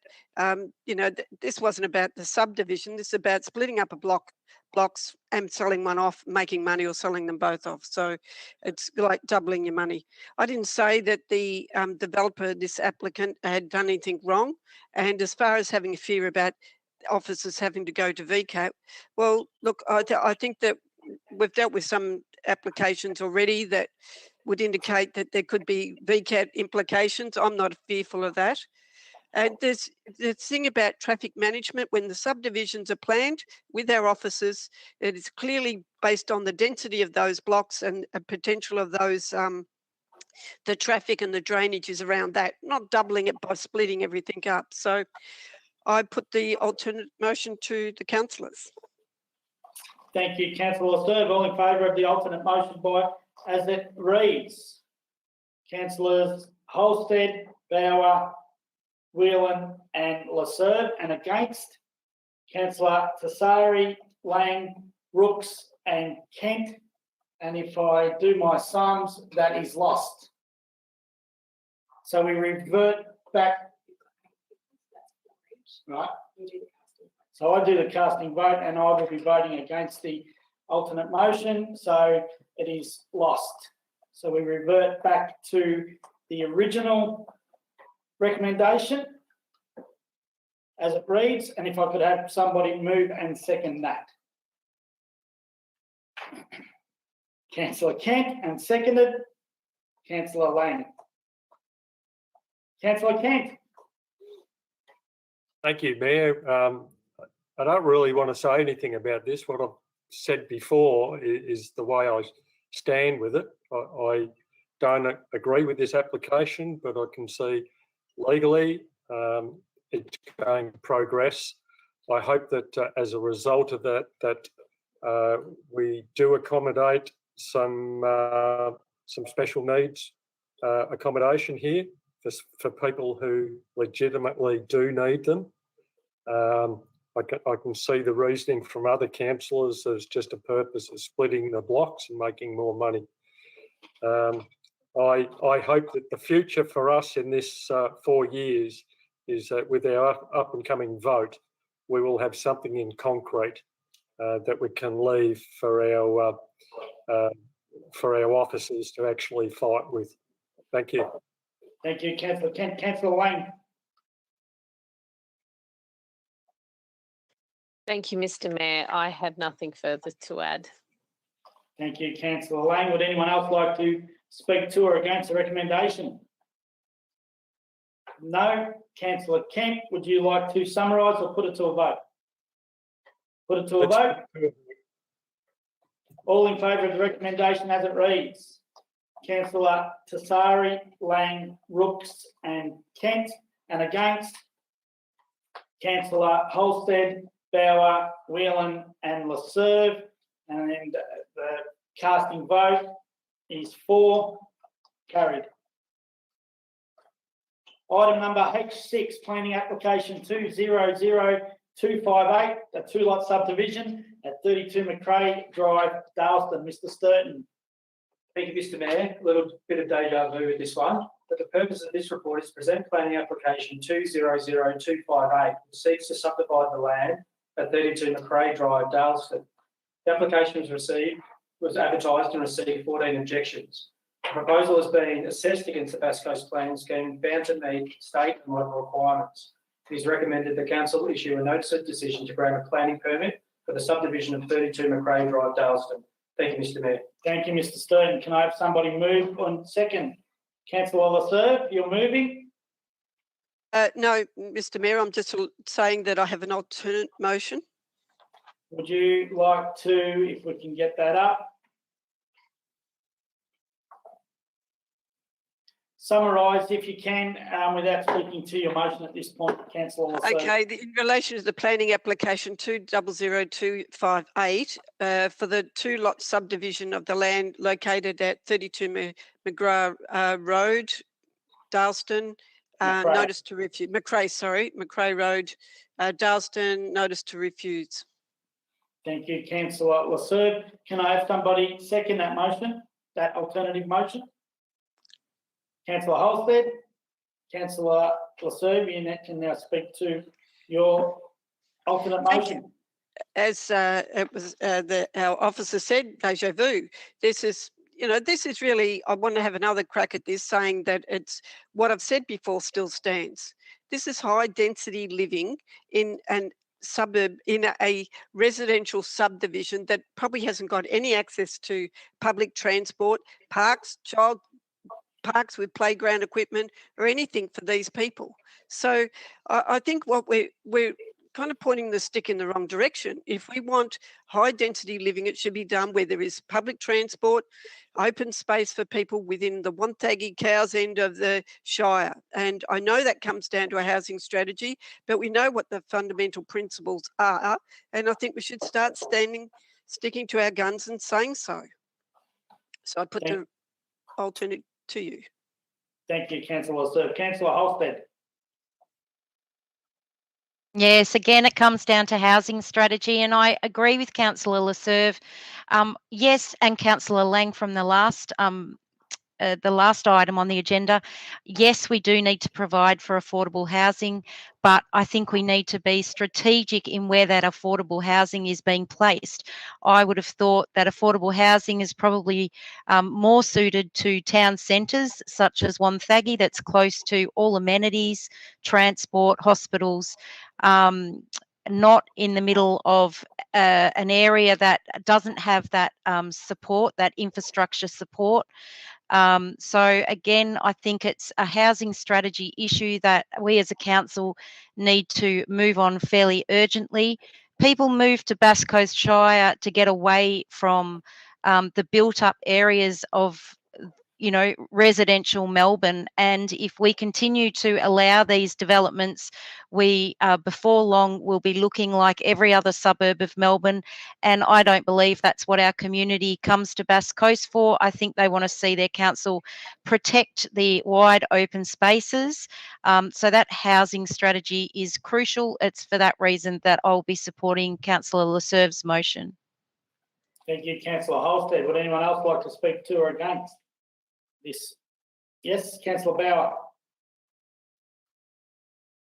This wasn't about the subdivision. This is about splitting up blocks and selling one off, making money, or selling them both off. So it's like doubling your money. I didn't say that the developer, this applicant, had done anything wrong. And as far as having a fear about officers having to go to VCAT, well, look, I think that we've dealt with some applications already that would indicate that there could be VCAT implications. I'm not fearful of that. And there's the thing about traffic management. When the subdivisions are planned with our officers, it is clearly based on the density of those blocks and a potential of those, the traffic and the drainage is around that, not doubling it by splitting everything up. So I put the alternate motion to the councillors. Thank you, Councillor Lasserve. All in favour of the alternate motion as it reads? Councillors Holstead, Bauer, Whelan and Lasserve, and against Councillor Tassari, Lang, Rooks and Kent. And if I do my sums, that is lost. So we revert back, right? So I do the casting vote and I will be voting against the alternate motion, so it is lost. So we revert back to the original recommendation as it reads, and if I could have somebody move and second that. Councillor Kent, and seconded Councillor Lang. Councillor Kent. Thank you, Mayor. I don't really want to say anything about this. What I've said before is the way I stand with it. I don't agree with this application, but I can see legally it's going to progress. I hope that as a result of that, we do accommodate some special needs accommodation here for people who legitimately do need them. I can see the reasoning from other councillors as just a purpose of splitting the blocks and making more money. I hope that the future for us in this 4 years is that with our up and coming vote, we will have something in concrete that we can leave for our officers to actually fight with. Thank you. Thank you, Councillor Kent. Councillor Lang. Thank you, Mr. Mayor. I have nothing further to add. Thank you, Councillor Lang. Would anyone else like to speak to or against the recommendation? No. Councillor Kent, would you like to summarise or put it to a vote? Put it to a vote. All in favour of the recommendation as it reads. Councillor Tassari, Lang, Rooks and Kent, and against Councillor Holstead, Bauer, Whelan and Laserve, and the casting vote is 4, carried. Item number H6, planning application 200258, a 2-lot subdivision at 32 McRae Drive, Dalyston. Mr. Sturton. Thank you, Mr. Mayor. A little bit of deja vu with this one, but the purpose of this report is to present planning application 200258, which seeks to subdivide the land at 32 McRae Drive, Dalyston. The application was advertised and received 14 objections. The proposal has been assessed against the Bass Coast Planning Scheme, found to meet state and local requirements. It is recommended the council issue a notice of decision to grant a planning permit for the subdivision of 32 McRae Drive, Dalyston. Thank you, Mr. Mayor. Thank you, Mr. Sturton. Can I have somebody move on second? Councillor Laserve, you're moving? No, Mr. Mayor, I'm just saying that I have an alternate motion. Would you like to, if we can get that up, summarise, if you can, without speaking to your motion at this point, Councillor Laserve? Okay, in relation to the planning application 200258 for the 2-lot subdivision of the land located at 32 McGrath Road, Dalyston, notice to refuse. McRae Road, Dalyston, notice to refuse. Thank you, Councillor Laserve. Can I have somebody second that motion, that alternative motion? Councillor Holstead, Councillor Laserve, you can now speak to your alternate motion. As it was our officer said, deja vu. This is really, I want to have another crack at this, saying that it's what I've said before still stands. This is high density living in an suburb, in a residential subdivision that probably hasn't got any access to public transport, parks with playground equipment or anything for these people. So I think what we're kind of pointing the stick in the wrong direction. If we want high density living, it should be done where there is public transport, open space for people within the Wonthaggi Cows end of the Shire. And I know that comes down to a housing strategy, but we know what the fundamental principles are. And I think we should start sticking to our guns and saying so. So I put the alternate to you. Thank you, Councillor Laserve. Councillor Holstead. Yes, again, it comes down to housing strategy, and I agree with Councillor Leserve. Yes, and Councillor Lang from the last item on the agenda. Yes, we do need to provide for affordable housing, but I think we need to be strategic in where that affordable housing is being placed. I would have thought that affordable housing is probably more suited to town centres such as Wonthaggi, that's close to all amenities, transport, hospitals, not in the middle of an area that doesn't have that support, that infrastructure support. So again, I think it's a housing strategy issue that we as a council need to move on fairly urgently. People move to Bass Coast Shire to get away from the built up areas of residential Melbourne, and if we continue to allow these developments, we before long will be looking like every other suburb of Melbourne, and I don't believe that's what our community comes to Bass Coast for. I think they want to see their council protect the wide open spaces, so that housing strategy is crucial. It's for that reason that I'll be supporting Councillor Leserve's motion. Thank you, Councillor Holstead. Would anyone else like to speak to or against this? Yes, Councillor Bauer.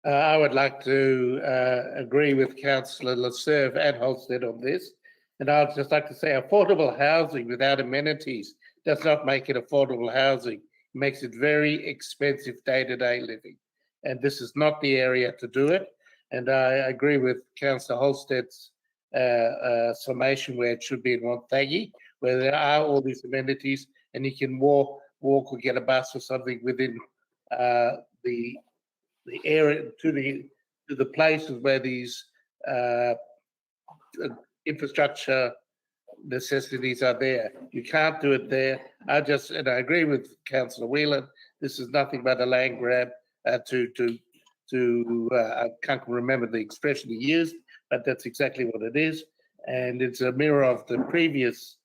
I would like to agree with Councillor Leserve and Holstead on this. And I'd just like to say affordable housing without amenities does not make it affordable housing. It makes it very expensive day-to-day living. And this is not the area to do it. And I agree with Councillor Holstead's summation where it should be in Wonthaggi, where there are all these amenities and you can walk or get a bus or something within the area to the places where these infrastructure necessities are there. You can't do it there. I agree with Councillor Whelan. This is nothing but a land grab I can't remember the expression he used, but that's exactly what it is. And it's a mirror of the previous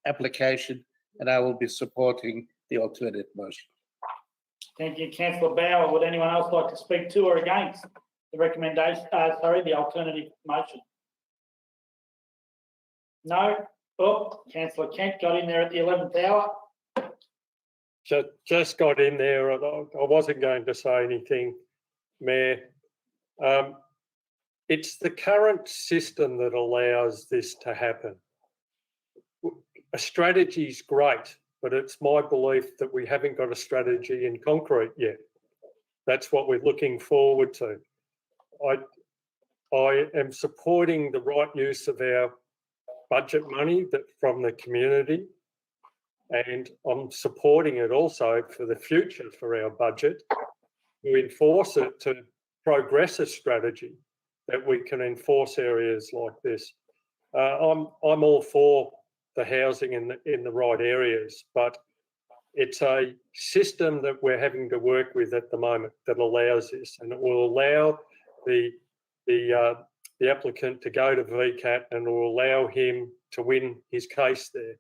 application, and I will be supporting the alternate motion. Thank you, Councillor Bauer. Would anyone else like to speak to or against the recommendation? The alternative motion. No. Oh, Councillor Kent got in there at the 11th hour. Just got in there. I wasn't going to say anything, Mayor. It's the current system that allows this to happen. A strategy is great, but it's my belief that we haven't got a strategy in concrete yet. That's what we're looking forward to. I am supporting the right use of our budget money from the community, and I'm supporting it also for the future for our budget to enforce it, to progress a strategy that we can enforce areas like this. I'm all for the housing in the right areas, but it's a system that we're having to work with at the moment that allows this, and it will allow the applicant to go to VCAT and it will allow him to win his case there.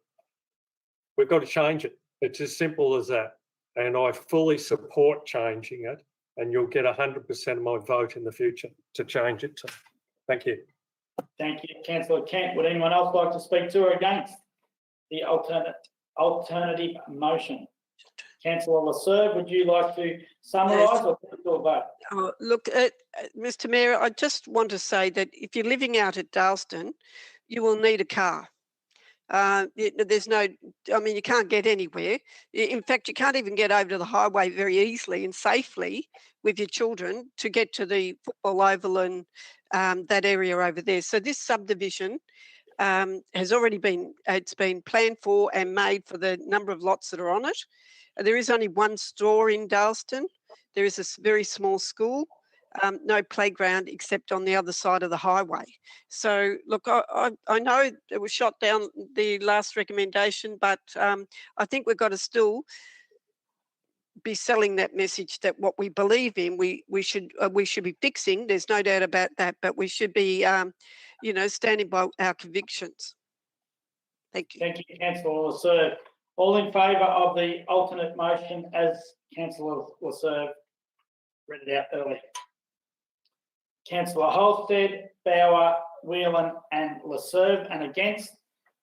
We've got to change it. It's as simple as that, and I fully support changing it, and you'll get 100% of my vote in the future to change it. Thank you. Thank you, Councillor Kent. Would anyone else like to speak to or against the alternative motion? Councillor Leserve, would you like to summarise or put to a vote? Look, Mr Mayor, I just want to say that if you're living out at Dalyston, you will need a car. There's no, you can't get anywhere. In fact, you can't even get over to the highway very easily and safely with your children to get to the football oval and that area over there. So this subdivision has already been planned for and made for the number of lots that are on it. There is only one store in Dalyston. There is a very small school. No playground except on the other side of the highway. So look, I know it was shot down the last recommendation, but I think we've got to still be selling that message that what we believe in, we should be fixing. There's no doubt about that, but we should be, standing by our convictions. Thank you. Thank you, Councillor Leserve. All in favour of the alternate motion as Councillor Leserve read it out earlier? Councillor Holstead, Bauer, Whelan and Laserve, and against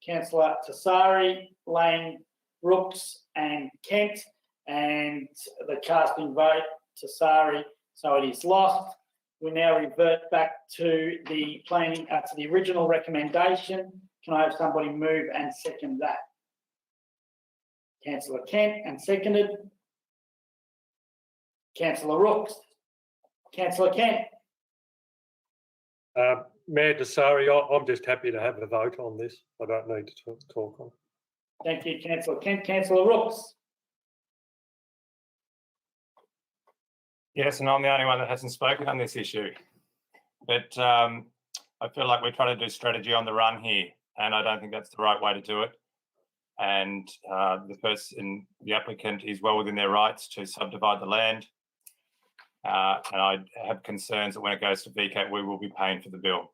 Councillor Tassari, Lang, Brooks and Kent, and the casting vote Tassari, so it is lost. We now revert back to the planning, to the original recommendation. Can I have somebody move and second that? Councillor Kent, and seconded. Councillor Rooks. Councillor Kent. Mayor Dasari, I'm just happy to have a vote on this. I don't need to talk on. Thank you, Councillor Kent. Councillor Rooks. Yes, and I'm the only one that hasn't spoken on this issue. But I feel like we're trying to do strategy on the run here, and I don't think that's the right way to do it. And the applicant is well within their rights to subdivide the land. And I have concerns that when it goes to VCAT, we will be paying for the bill.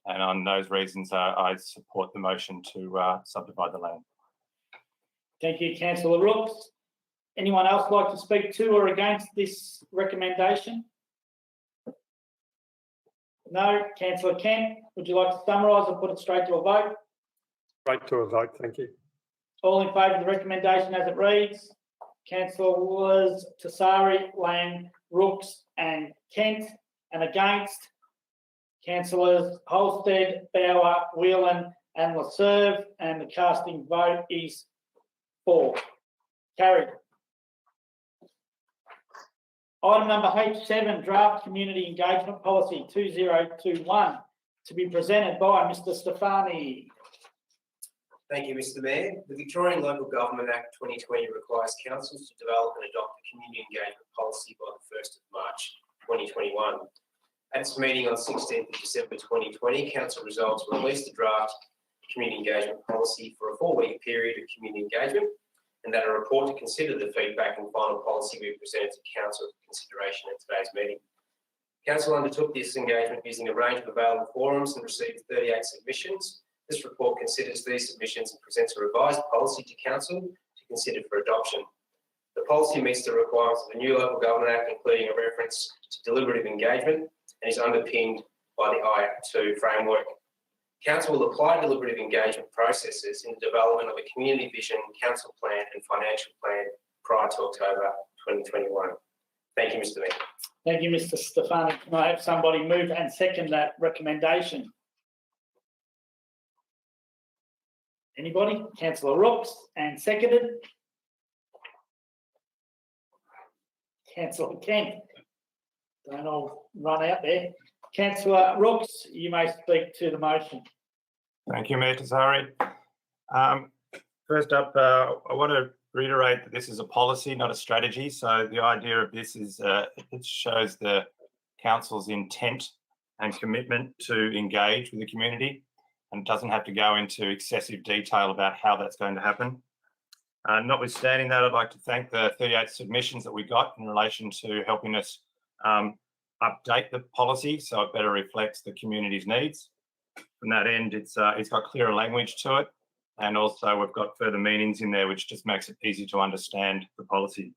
And on those reasons, I support the motion to subdivide the land. Thank you, Councillor Rooks. Anyone else like to speak to or against this recommendation? No. Councillor Kent, would you like to summarise or put it straight to a vote? Straight to a vote, thank you. All in favour of the recommendation as it reads? Councillors Tassari, Lang, Rooks and Kent, and against Councillors Holstead, Bauer, Whelan and Laserve, and the casting vote is 4. Carried. Item number H7, Draft Community Engagement Policy 2021, to be presented by Mr. Stefani. Thank you, Mr. Mayor. The Victorian Local Government Act 2020 requires councils to develop and adopt a community engagement policy by the 1st of March 2021. At its meeting on 16th of December 2020, council results released a draft community engagement policy for a 4-week period of community engagement, and that a report to consider the feedback and final policy will be presented to council for consideration at today's meeting. Council undertook this engagement using a range of available forums and received 38 submissions. This report considers these submissions and presents a revised policy to council to consider for adoption. The policy meets the requirements of the new Local Government Act, including a reference to deliberative engagement, and is underpinned by the IACT 2 framework. Council will apply deliberative engagement processes in the development of a community vision, council plan and financial plan prior to October 2021. Thank you, Mr. Mayor. Thank you, Mr. Stefani. Can I have somebody move and second that recommendation? Anybody? Councillor Rooks, and seconded. Councillor Kent. Don't all run out there. Councillor Rooks, you may speak to the motion. Thank you, Mayor Tassari. First up, I want to reiterate that this is a policy, not a strategy. So the idea of this is it shows the council's intent and commitment to engage with the community, and doesn't have to go into excessive detail about how that's going to happen. Notwithstanding that, I'd like to thank the 38 submissions that we got in relation to helping us update the policy so it better reflects the community's needs. From that end, it's got clearer language to it, and also we've got further meanings in there, which just makes it easy to understand the policy.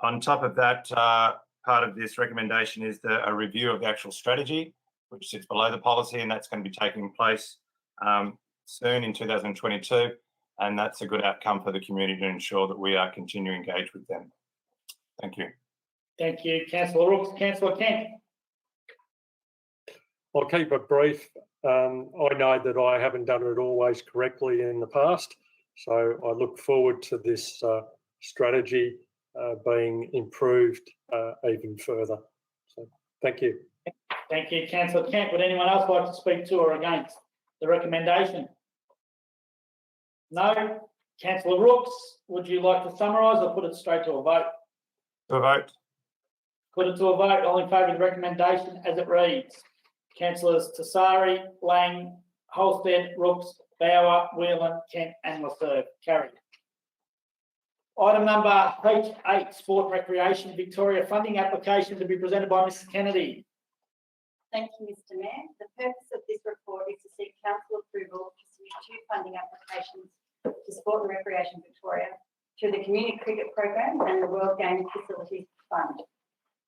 On top of that, part of this recommendation is a review of the actual strategy, which sits below the policy, and that's going to be taking place soon in 2022, and that's a good outcome for the community to ensure that we are continuing to engage with them. Thank you. Thank you, Councillor Rooks. Councillor Kent. I'll keep it brief. I know that I haven't done it always correctly in the past, so I look forward to this strategy being improved even further. So, thank you. Thank you, Councillor Kent. Would anyone else like to speak to or against the recommendation? No. Councillor Rooks, would you like to summarise or put it straight to a vote? To a vote. Put it to a vote. All in favour of the recommendation as it reads. Councillors Tassari, Lang, Holstead, Rooks, Bauer, Whelan, Kent and Laserve. Carried. Item number H8, Sport Recreation Victoria funding application to be presented by Mrs Kennedy. Thank you, Mr Mayor. The purpose of this report is to seek council approval to submit 2 funding applications to Sport and Recreation Victoria through the Community Cricket Program and the World Game Facilities Fund.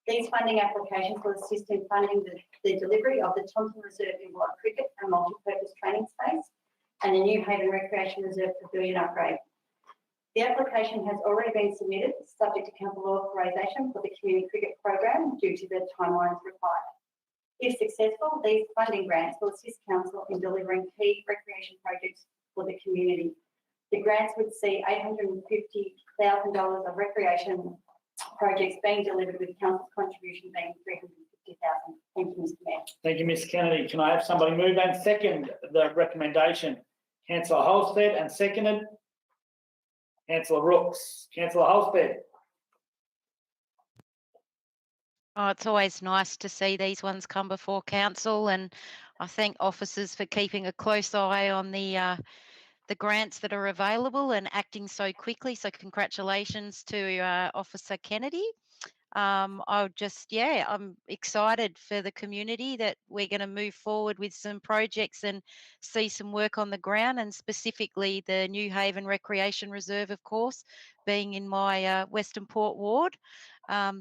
These funding applications will assist in funding the delivery of the Thompson Reserve Indoor Cricket and Multi-Purpose Training Space and the New Haven Recreation Reserve Pavilion upgrade. The application has already been submitted, subject to council authorisation for the community cricket program due to the timelines required. If successful, these funding grants will assist council in delivering key recreation projects for the community. The grants would see $850,000 of recreation projects being delivered, with council's contribution being $350,000. Thank you, Mr. Mayor. Thank you, Ms Kennedy. Can I have somebody move and second the recommendation? Councillor Holstead, and seconded Councillor Rooks. Councillor Holstead. Oh, it's always nice to see these ones come before council, and I thank officers for keeping a close eye on the grants that are available and acting so quickly. So congratulations to Officer Kennedy. I'm excited for the community that we're going to move forward with some projects and see some work on the ground, and specifically the New Haven Recreation Reserve, of course, being in my Western Port ward.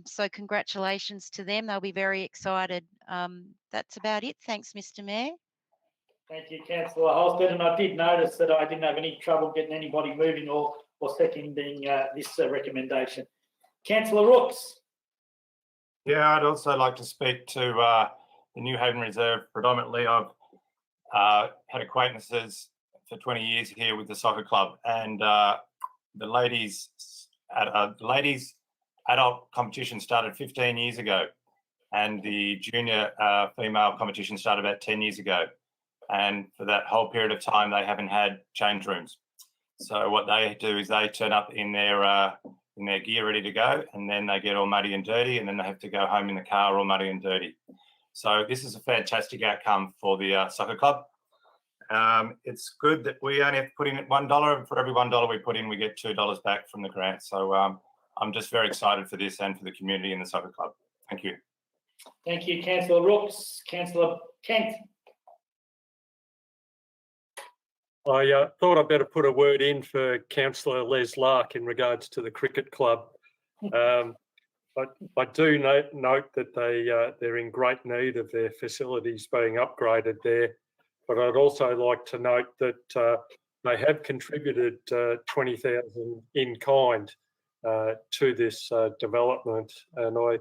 So congratulations to them. They'll be very excited. That's about it. Thanks, Mr. Mayor. Thank you, Councillor Holstead. And I did notice that I didn't have any trouble getting anybody moving or seconding this recommendation. Councillor Rooks. Yeah, I'd also like to speak to the New Haven Reserve. Predominantly, I've had acquaintances for 20 years here with the soccer club, and the ladies adult competition started 15 years ago, and the junior female competition started about 10 years ago. And for that whole period of time, they haven't had change rooms. So what they do is they turn up in their gear ready to go, and then they get all muddy and dirty, and then they have to go home in the car all muddy and dirty. So this is a fantastic outcome for the soccer club. It's good that we only have to put in $1, and for every $1 we put in, we get $2 back from the grant. So I'm just very excited for this and for the community and the soccer club. Thank you. Thank you, Councillor Rooks. Councillor Kent. I thought I'd better put a word in for Councillor Les Lark in regards to the cricket club. But I do note that they're in great need of their facilities being upgraded there. But I'd also like to note that they have contributed 20,000 in kind to this development, and I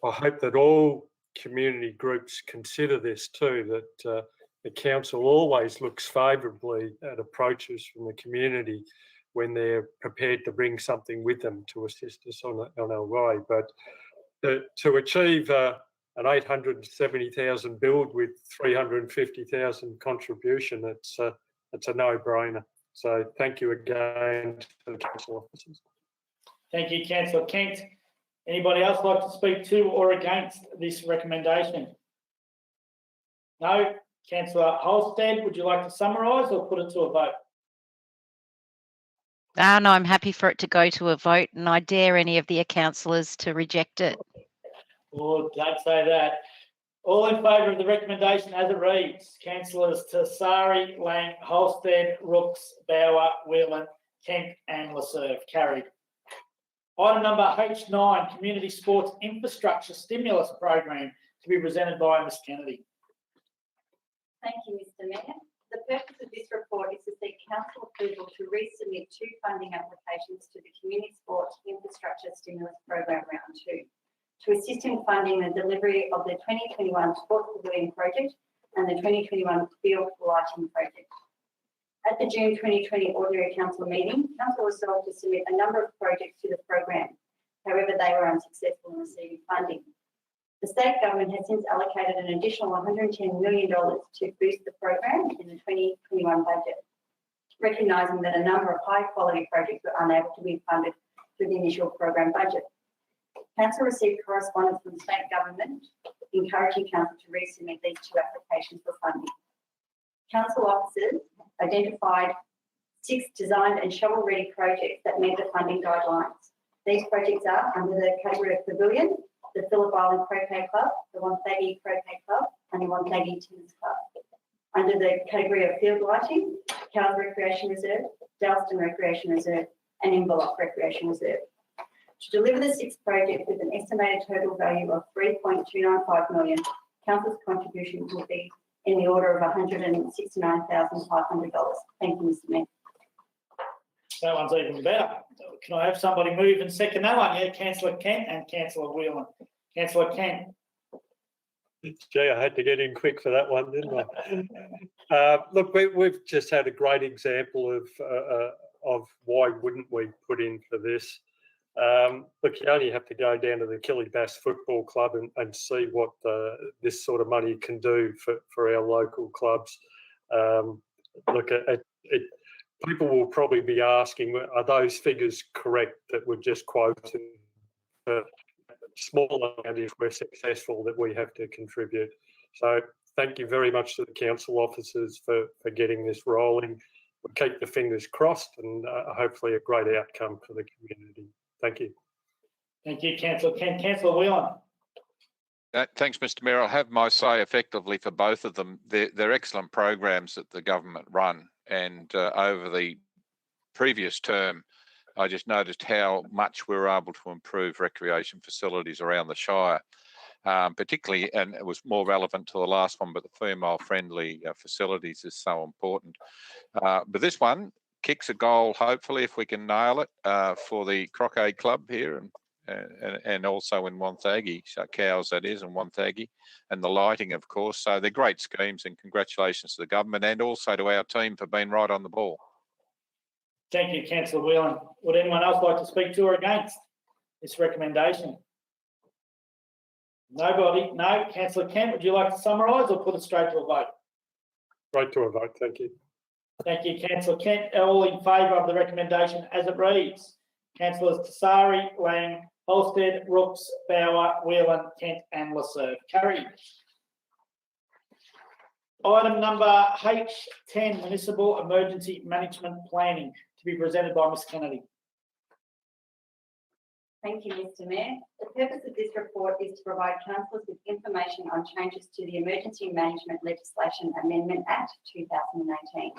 hope that all community groups consider this too, that the council always looks favourably at approaches from the community when they're prepared to bring something with them to assist us on our way. But to achieve an 870,000 build with 350,000 contribution, it's a no-brainer. So thank you again to the council officers. Thank you, Councillor Kent. Anybody else like to speak to or against this recommendation? No? Councillor Holstead, would you like to summarise or put it to a vote? No, I'm happy for it to go to a vote, and I dare any of the councillors to reject it. Oh, don't say that. All in favour of the recommendation as it reads: Councillors Tassari, Lang, Holstead, Rooks, Bauer, Whelan, Kent and Lasserve. Carried. Item number H9, Community Sports Infrastructure Stimulus Program, to be presented by Ms Kennedy. Thank you, Mr. Mayor. The purpose of this report is to seek council approval to resubmit 2 funding applications to the Community Sports Infrastructure Stimulus Program Round 2 to assist in funding the delivery of the 2021 Sports Pavilion project and the 2021 Field Lighting project. At the June 2020 Ordinary Council meeting, council resolved to submit a number of projects to the program. However, they were unsuccessful in receiving funding. The state government has since allocated an additional $110 million to boost the program in the 2021 budget, recognising that a number of high-quality projects were unable to be funded through the initial program budget. Council received correspondence from the state government encouraging council to resubmit these 2 applications for funding. Council officers identified 6 designed and shovel-ready projects that meet the funding guidelines. These projects are under the category of Pavilion, the Phillip Island Croquet Club, the Wonthaggi Croquet Club and the Wonthaggi Tennis Club. Under the category of Field Lighting, Cowes Recreation Reserve, Dalyston Recreation Reserve and Inverloch Recreation Reserve. To deliver the sixth project with an estimated total value of $3.295 million, council's contribution will be in the order of $169,500. Thank you, Mr. Mayor. That one's even better. Can I have somebody move and second that one? Yeah, Councillor Kent and Councillor Whelan. Councillor Kent. Gee, I had to get in quick for that one, didn't I? Look, we've just had a great example of why wouldn't we put in for this. Look, you only have to go down to the Kirribass Football Club and see what this sort of money can do for our local clubs. Look, people will probably be asking, are those figures correct that were just quoted? Small amount if we're successful that we have to contribute. So thank you very much to the council officers for getting this rolling. We'll keep the fingers crossed and hopefully a great outcome for the community. Thank you. Thank you, Councillor Kent. Councillor Whelan. Thanks, Mr. Mayor. I'll have my say effectively for both of them. They're excellent programs that the government run, and over the previous term, I just noticed how much we were able to improve recreation facilities around the Shire, particularly, and it was more relevant to the last one, but the female-friendly facilities is so important. But this one kicks a goal, hopefully, if we can nail it, for the Croquet Club here and also in Wonthaggi, Cows that is, in Wonthaggi, and the lighting, of course. So they're great schemes, and congratulations to the government and also to our team for being right on the ball. Thank you, Councillor Whelan. Would anyone else like to speak to or against this recommendation? Nobody? No. Councillor Kent, would you like to summarise or put it straight to a vote? Straight to a vote, thank you. Thank you, Councillor Kent. All in favour of the recommendation as it reads? Councillors Tassari, Lang, Holstead, Rooks, Bauer, Whelan, Kent and Lasserve. Carried. Item number H10, Municipal Emergency Management Planning, to be presented by Ms Kennedy. Thank you, Mr. Mayor. The purpose of this report is to provide councillors with information on changes to the Emergency Management Legislation Amendment Act 2018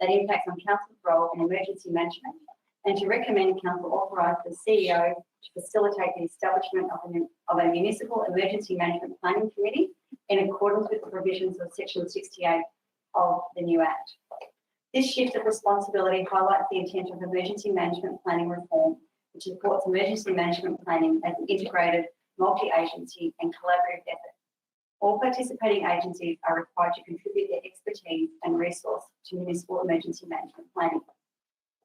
that impacts on council's role in emergency management, and to recommend council authorise the CEO to facilitate the establishment of a Municipal Emergency Management Planning Committee in accordance with the provisions of Section 68 of the new Act. This shift of responsibility highlights the intent of emergency management planning reform, which supports emergency management planning as an integrated, multi-agency and collaborative effort. All participating agencies are required to contribute their expertise and resource to municipal emergency management planning.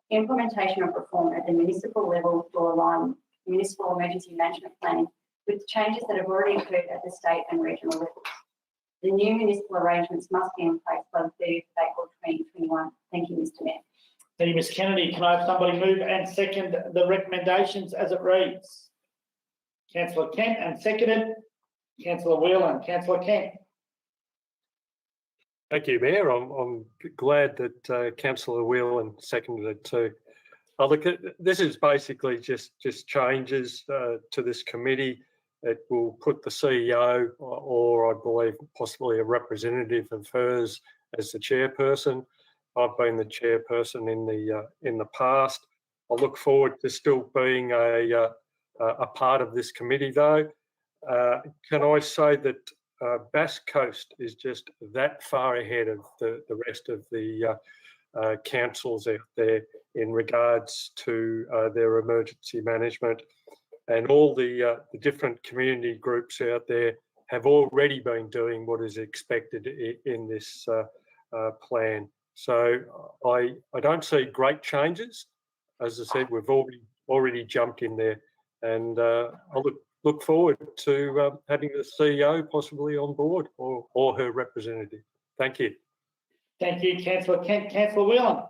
Implementation of reform at the municipal level will align municipal emergency management planning with changes that have already occurred at the state and regional levels. The new municipal arrangements must be in place by the 30th of April 2021. Thank you, Mr. Mayor. Thank you, Ms Kennedy. Can I have somebody move and second the recommendations as it reads? Councillor Kent, and seconded Councillor Whelan. Councillor Kent. Thank you, Mayor. I'm glad that Councillor Whelan seconded it too. Look, this is basically just changes to this committee. It will put the CEO or I believe possibly a representative of hers as the chairperson. I've been the chairperson in the past. I look forward to still being a part of this committee though. Can I say that Bass Coast is just that far ahead of the rest of the councils out there in regards to their emergency management, and all the different community groups out there have already been doing what is expected in this plan. So I don't see great changes. As I said, we've already jumped in there, and I look forward to having the CEO possibly on board or her representative. Thank you. Thank you, Councillor Kent. Councillor Whelan.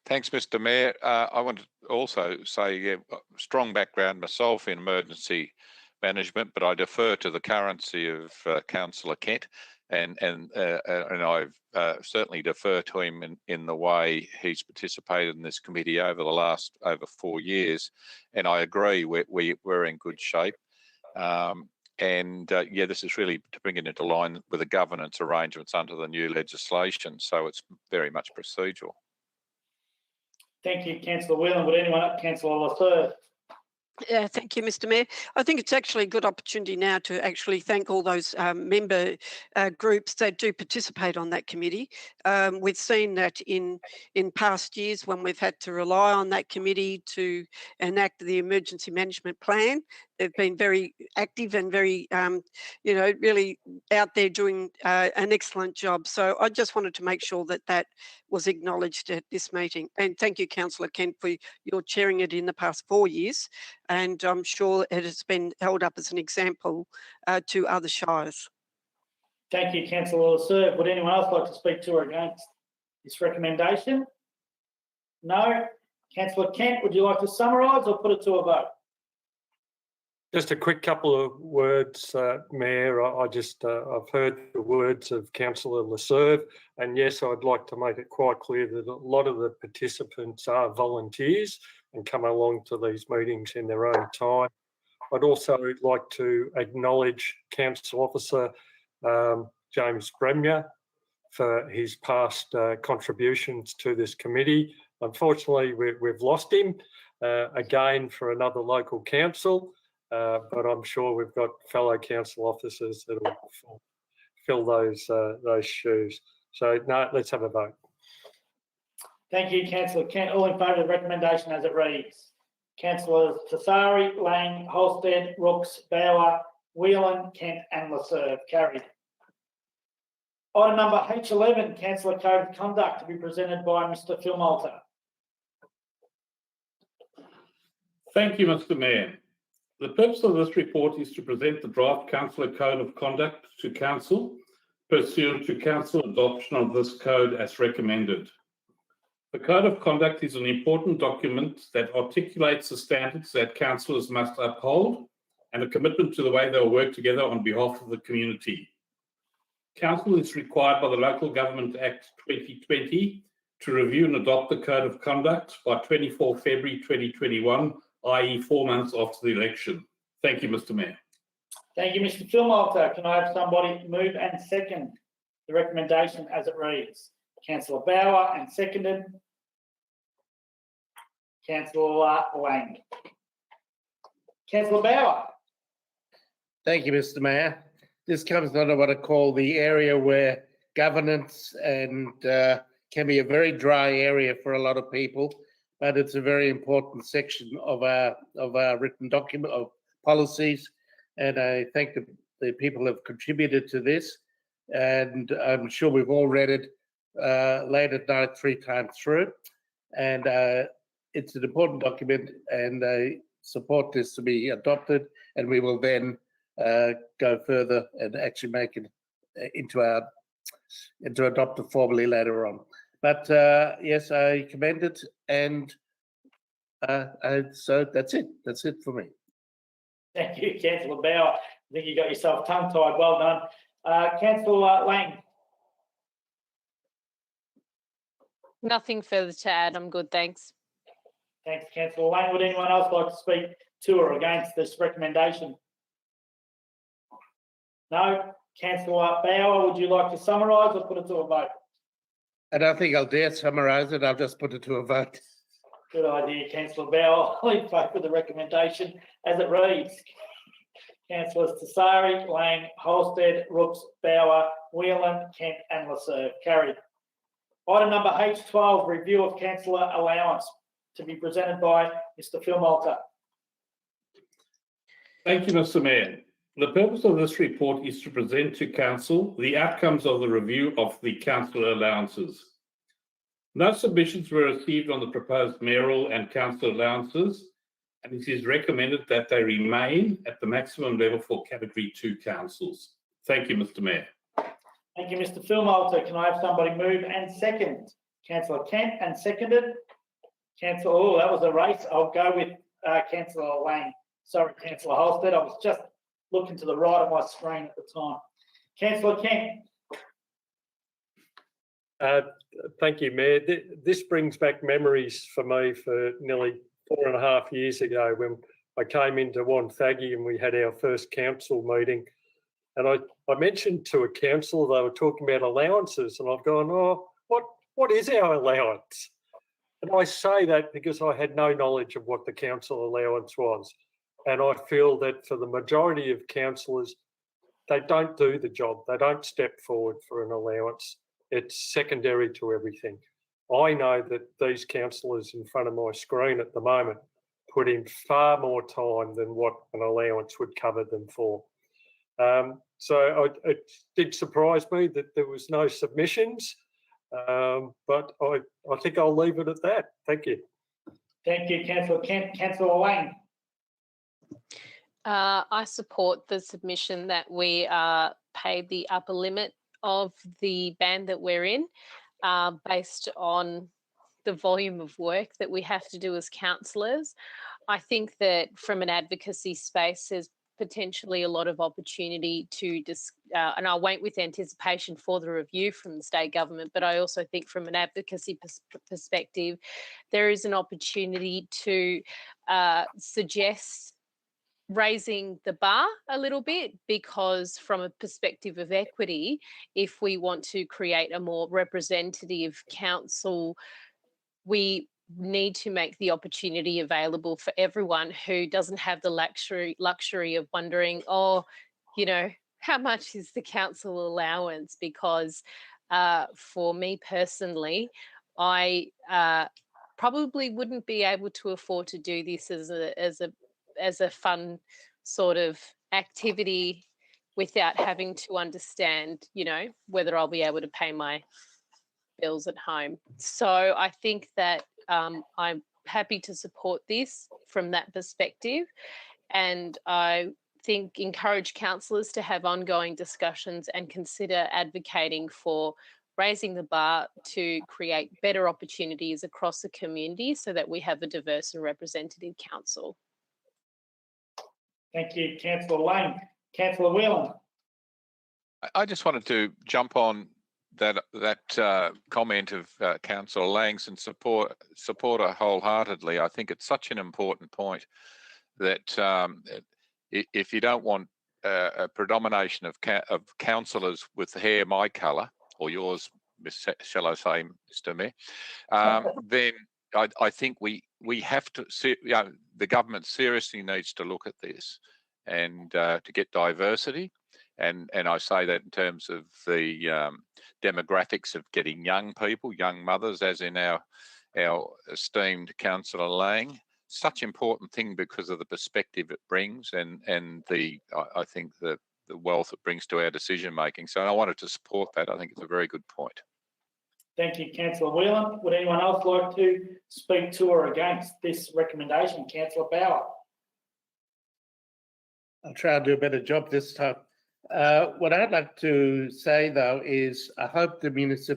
Thanks, Mr. Mayor. I want to also say strong background myself in emergency management, but I defer to the currency of Councillor Kent, and I certainly defer to him in the way he's participated in this committee over the last 4 years. And I agree, we're in good shape. Yeah, this is really to bring it into line with the governance arrangements under the new legislation. So it's very much procedural. Thank you, Councillor Whelan. Would anyone up? Councillor Lasserve. Yeah, thank you, Mr. Mayor. I think it's actually a good opportunity now to actually thank all those member groups that do participate on that committee. We've seen that in past years when we've had to rely on that committee to enact the emergency management plan. They've been very active and very, really out there doing an excellent job. So I just wanted to make sure that that was acknowledged at this meeting. And thank you, Councillor Kent, for your chairing it in the past 4 years. And I'm sure it has been held up as an example to other shires. Thank you, Councillor Lasserve. Would anyone else like to speak to or against this recommendation? No. Councillor Kent, would you like to summarise or put it to a vote? Just a quick couple of words, Mayor. I've heard the words of Councillor Lasserve, and yes, I'd like to make it quite clear that a lot of the participants are volunteers and come along to these meetings in their own time. I'd also like to acknowledge Council Officer James Bremner for his past contributions to this committee. Unfortunately, we've lost him again for another local council. But I'm sure we've got fellow council officers that will fill those shoes. So no, let's have a vote. Thank you, Councillor Kent. All in favour of the recommendation as it reads. Councillors Tassari, Lang, Holstead, Rooks, Bauer, Whelan, Kent and Lasserve. Carried. Item number H11, Councillor Code of Conduct, to be presented by Mr Phil Malter. Thank you, Mr Mayor. The purpose of this report is to present the draft Councillor Code of Conduct to Council, pursuant to Council adoption of this code as recommended. The Code of Conduct is an important document that articulates the standards that councillors must uphold and a commitment to the way they will work together on behalf of the community. Council is required by the Local Government Act 2020 to review and adopt the Code of Conduct by 24 February 2021, i.e. 4 months after the election. Thank you, Mr Mayor. Thank you, Mr Phil Malter. Can I have somebody move and second the recommendation as it reads? Councillor Bauer and seconded. Councillor Lang. Councillor Bauer. Thank you, Mr Mayor. This comes under what I call the area where governance and can be a very dry area for a lot of people, but it's a very important section of our written document of policies. And I thank the people who have contributed to this. And I'm sure we've all read it late at night 3 times through. And it's an important document, and I support this to be adopted. And we will then go further and actually make it into adopted formally later on. But yes, I commend it, and so that's it. That's it for me. Thank you, Councillor Bauer. I think you got yourself tongue-tied. Well done. Councillor Lang. Nothing further to add. I'm good, thanks. Thanks, Councillor Lang. Would anyone else like to speak to or against this recommendation? No. Councillor Bauer, would you like to summarise or put it to a vote? I don't think I'll dare summarise it. I'll just put it to a vote. Good idea, Councillor Bauer. I'll in favour of the recommendation as it reads. Councillors Tassari, Lang, Holstead, Rooks, Bauer, Whelan, Kent and Lasserve. Carried. Item number H12, review of councillor allowance, to be presented by Mr Phil Malter. Thank you, Mr Mayor. The purpose of this report is to present to Council the outcomes of the review of the councillor allowances. No submissions were received on the proposed mayoral and council allowances, and it is recommended that they remain at the maximum level for Category 2 councils. Thank you, Mr Mayor. Thank you, Mr Phil Malter. Can I have somebody move and second? Councillor Kent and seconded. Councillor, oh, that was a race. I'll go with Councillor Lang. Sorry, Councillor Holstead. I was just looking to the right of my screen at the time. Councillor Kent. Thank you, Mayor. This brings back memories for me for nearly 4.5 years ago when I came into Wonthaggi and we had our first council meeting. And I mentioned to a council, they were talking about allowances, and I've gone, oh, what is our allowance? And I say that because I had no knowledge of what the council allowance was. And I feel that for the majority of councillors, they don't do the job. They don't step forward for an allowance. It's secondary to everything. I know that these councillors in front of my screen at the moment put in far more time than what an allowance would cover them for. So it did surprise me that there was no submissions, but I think I'll leave it at that. Thank you. Thank you, Councillor Kent. Councillor Lang. I support the submission that we paid the upper limit of the band that we're in, based on the volume of work that we have to do as councillors. I think that from an advocacy space, there's potentially a lot of opportunity to and I'll wait with anticipation for the review from the state government, but I also think from an advocacy perspective, there is an opportunity to suggest raising the bar a little bit, because from a perspective of equity, if we want to create a more representative council, we need to make the opportunity available for everyone who doesn't have the luxury of wondering, oh, you know, how much is the council allowance? Because for me personally, I probably wouldn't be able to afford to do this as a fun sort of activity without having to understand, you know, whether I'll be able to pay my bills at home. So I think that I'm happy to support this from that perspective, and I think encourage councillors to have ongoing discussions and consider advocating for raising the bar to create better opportunities across the community so that we have a diverse and representative council. Thank you, Councillor Lang. Councillor Whelan. I just wanted to jump on that comment of Councillor Lang's and support her wholeheartedly. I think it's such an important point that if you don't want a predomination of councillors with hair my colour, or yours, shall I say, Mr. Mayor, then I think we have to, the government seriously needs to look at this and to get diversity. And I say that in terms of the demographics of getting young people, young mothers, as in our esteemed Councillor Lang. Such an important thing because of the perspective it brings and I think the wealth it brings to our decision making. So I wanted to support that. I think it's a very good point. Thank you, Councillor Whelan. Would anyone else like to speak to or against this recommendation? Councillor Bauer. I'll try and do a better job this time. What I'd like to say, though, is I hope the minister's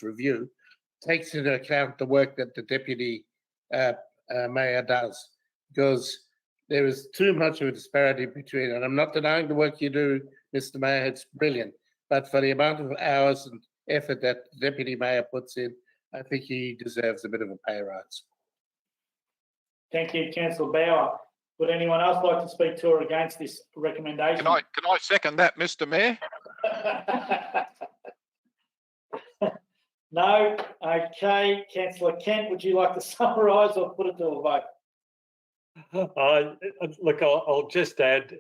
review takes into account the work that the deputy mayor does, because there is too much of a disparity between, and I'm not denying the work you do, Mr. Mayor, it's brilliant, but for the amount of hours and effort that the deputy mayor puts in, I think he deserves a bit of a pay rise. Thank you, Councillor Bauer. Would anyone else like to speak to or against this recommendation? Can I second that, Mr. Mayor? No? Okay. Councillor Kent, would you like to summarise or put it to a vote? Look, I'll just add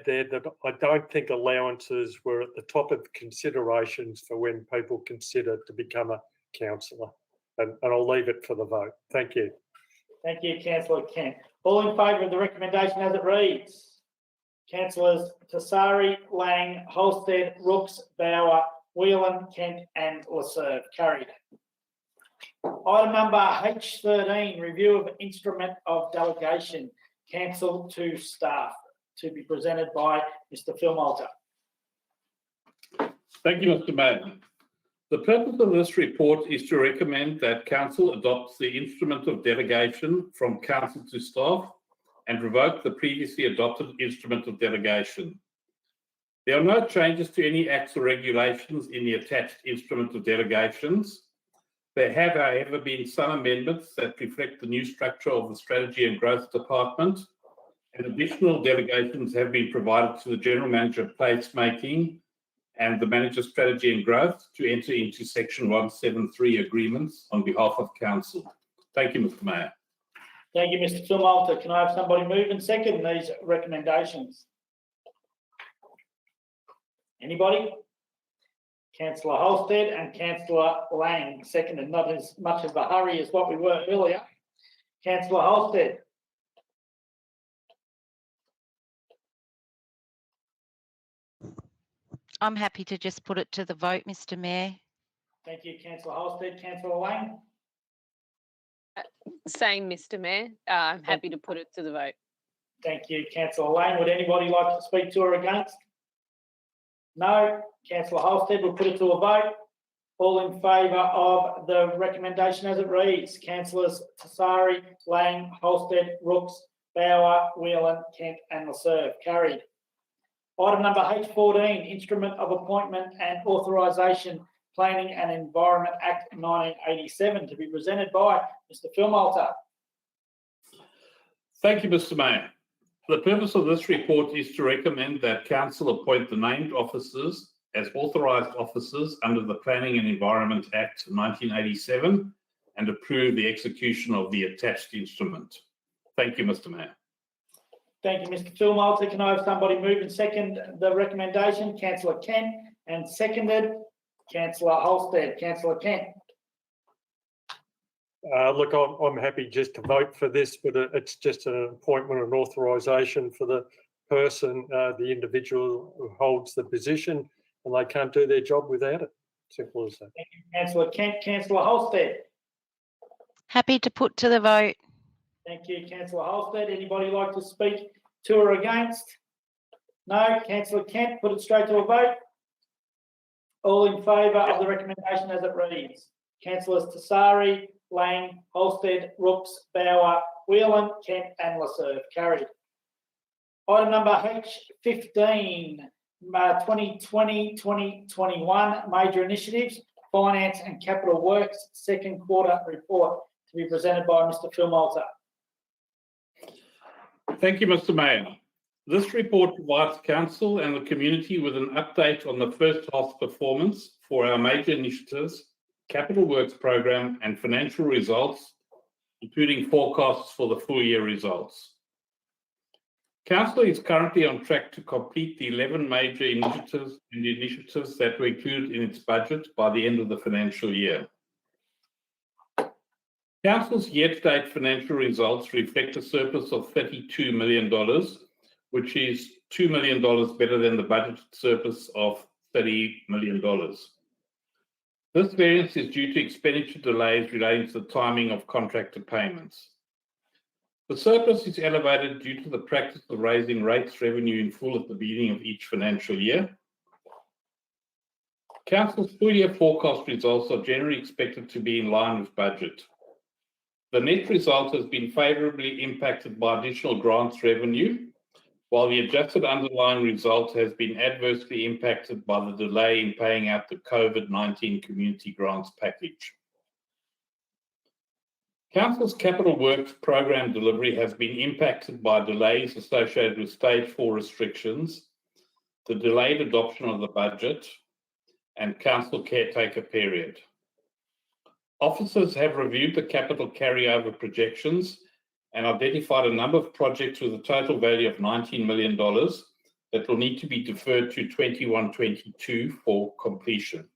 there that I don't think allowances were at the top of considerations for when people consider to become a councillor, and I'll leave it for the vote. Thank you. Thank you, Councillor Kent. All in favour of the recommendation as it reads? Councillors Tassari, Lang, Holstead, Rooks, Bauer, Whelan, Kent and Lasserve. Carried. Item number H13, review of instrument of delegation, council to staff, to be presented by Mr. Phil Malter. Thank you, Mr. Mayor. The purpose of this report is to recommend that council adopts the instrument of delegation from council to staff and revoke the previously adopted instrument of delegation. There are no changes to any acts or regulations in the attached instrument of delegations. There have, however, been some amendments that reflect the new structure of the Strategy and Growth Department, and additional delegations have been provided to the General Manager of Placemaking and the Manager Strategy and Growth to enter into Section 173 agreements on behalf of Council. Thank you, Mr. Mayor. Thank you, Mr. Philmalter. Can I have somebody move and second these recommendations? Anybody? Councillor Holstead and Councillor Lang, seconded. Not as much of a hurry as what we were earlier. Councillor Holstead. I'm happy to just put it to the vote, Mr. Mayor. Thank you, Councillor Holstead. Councillor Lang. Same, Mr. Mayor. I'm happy to put it to the vote. Thank you, Councillor Lang. Would anybody like to speak to or against? No. Councillor Holstead will put it to a vote. All in favour of the recommendation as it reads. Councillors Tassari, Lang, Holstead, Rooks, Bauer, Whelan, Kent and Lasserve. Carried. Item number H14, Instrument of Appointment and Authorisation, Planning and Environment Act 1987, to be presented by Mr. Philmalter. Thank you, Mr. Mayor. The purpose of this report is to recommend that Council appoint the named officers as authorised officers under the Planning and Environment Act 1987 and approve the execution of the attached instrument. Thank you, Mr. Mayor. Thank you, Mr. Philmalter. Can I have somebody move and second the recommendation? Councillor Kent, and seconded Councillor Holstead. Councillor Kent. Look, I'm happy just to vote for this, but it's just an appointment and authorisation for the person, the individual who holds the position, and they can't do their job without it. Simple as that. Thank you, Councillor Kent. Councillor Holstead. Happy to put to the vote. Thank you, Councillor Holstead. Anybody like to speak to or against? No. Councillor Kent, put it straight to a vote. All in favour of the recommendation as it reads. Councillors Tassari, Lang, Holstead, Rooks, Bauer, Whelan, Kent and Lasserve. Carried. Item number H15, 2020-2021 Major Initiatives, Finance and Capital Works, second quarter report, to be presented by Mr. Philmalter. Thank you, Mr. Mayor. This report provides Council and the community with an update on the first half performance for our major initiatives, capital works program and financial results, including forecasts for the full year results. Council is currently on track to complete the 11 major initiatives that were included in its budget by the end of the financial year. Council's year-to-date financial results reflect a surplus of $32 million, which is $2 million better than the budgeted surplus of $30 million. This variance is due to expenditure delays relating to the timing of contractor payments. The surplus is elevated due to the practice of raising rates revenue in full at the beginning of each financial year. Council's full year forecast results are generally expected to be in line with budget. The net result has been favourably impacted by additional grants revenue, while the adjusted underlying result has been adversely impacted by the delay in paying out the COVID-19 community grants package. Council's capital works program delivery has been impacted by delays associated with stage 4 restrictions, the delayed adoption of the budget, and council caretaker period. Officers have reviewed the capital carryover projections and identified a number of projects with a total value of $19 million that will need to be deferred to 21-22 for completion.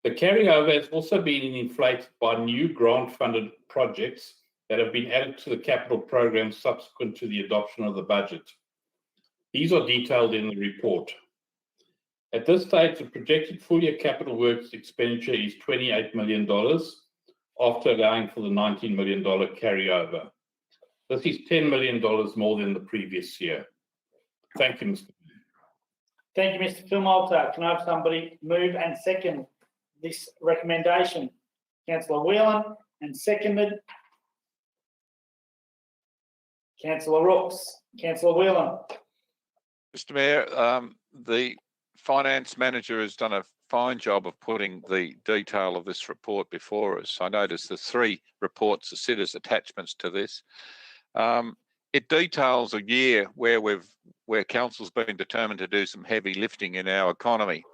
The carryover has also been inflated by new grant-funded projects that have been added to the capital program subsequent to the adoption of the budget. These are detailed in the report. At this stage, the projected full-year capital works expenditure is $28 million after allowing for the $19 million carryover. This is $10 million more than the previous year. Thank you, Mr. Thank you, Mr. Philmalter. Can I have somebody move and second this recommendation? Councillor Whelan, and seconded Councillor Rooks. Councillor Whelan. Mr. Mayor, the Finance Manager has done a fine job of putting the detail of this report before us. I noticed the 3 reports are sit as attachments to this. it details a year where council's been determined to do some heavy lifting in our economy.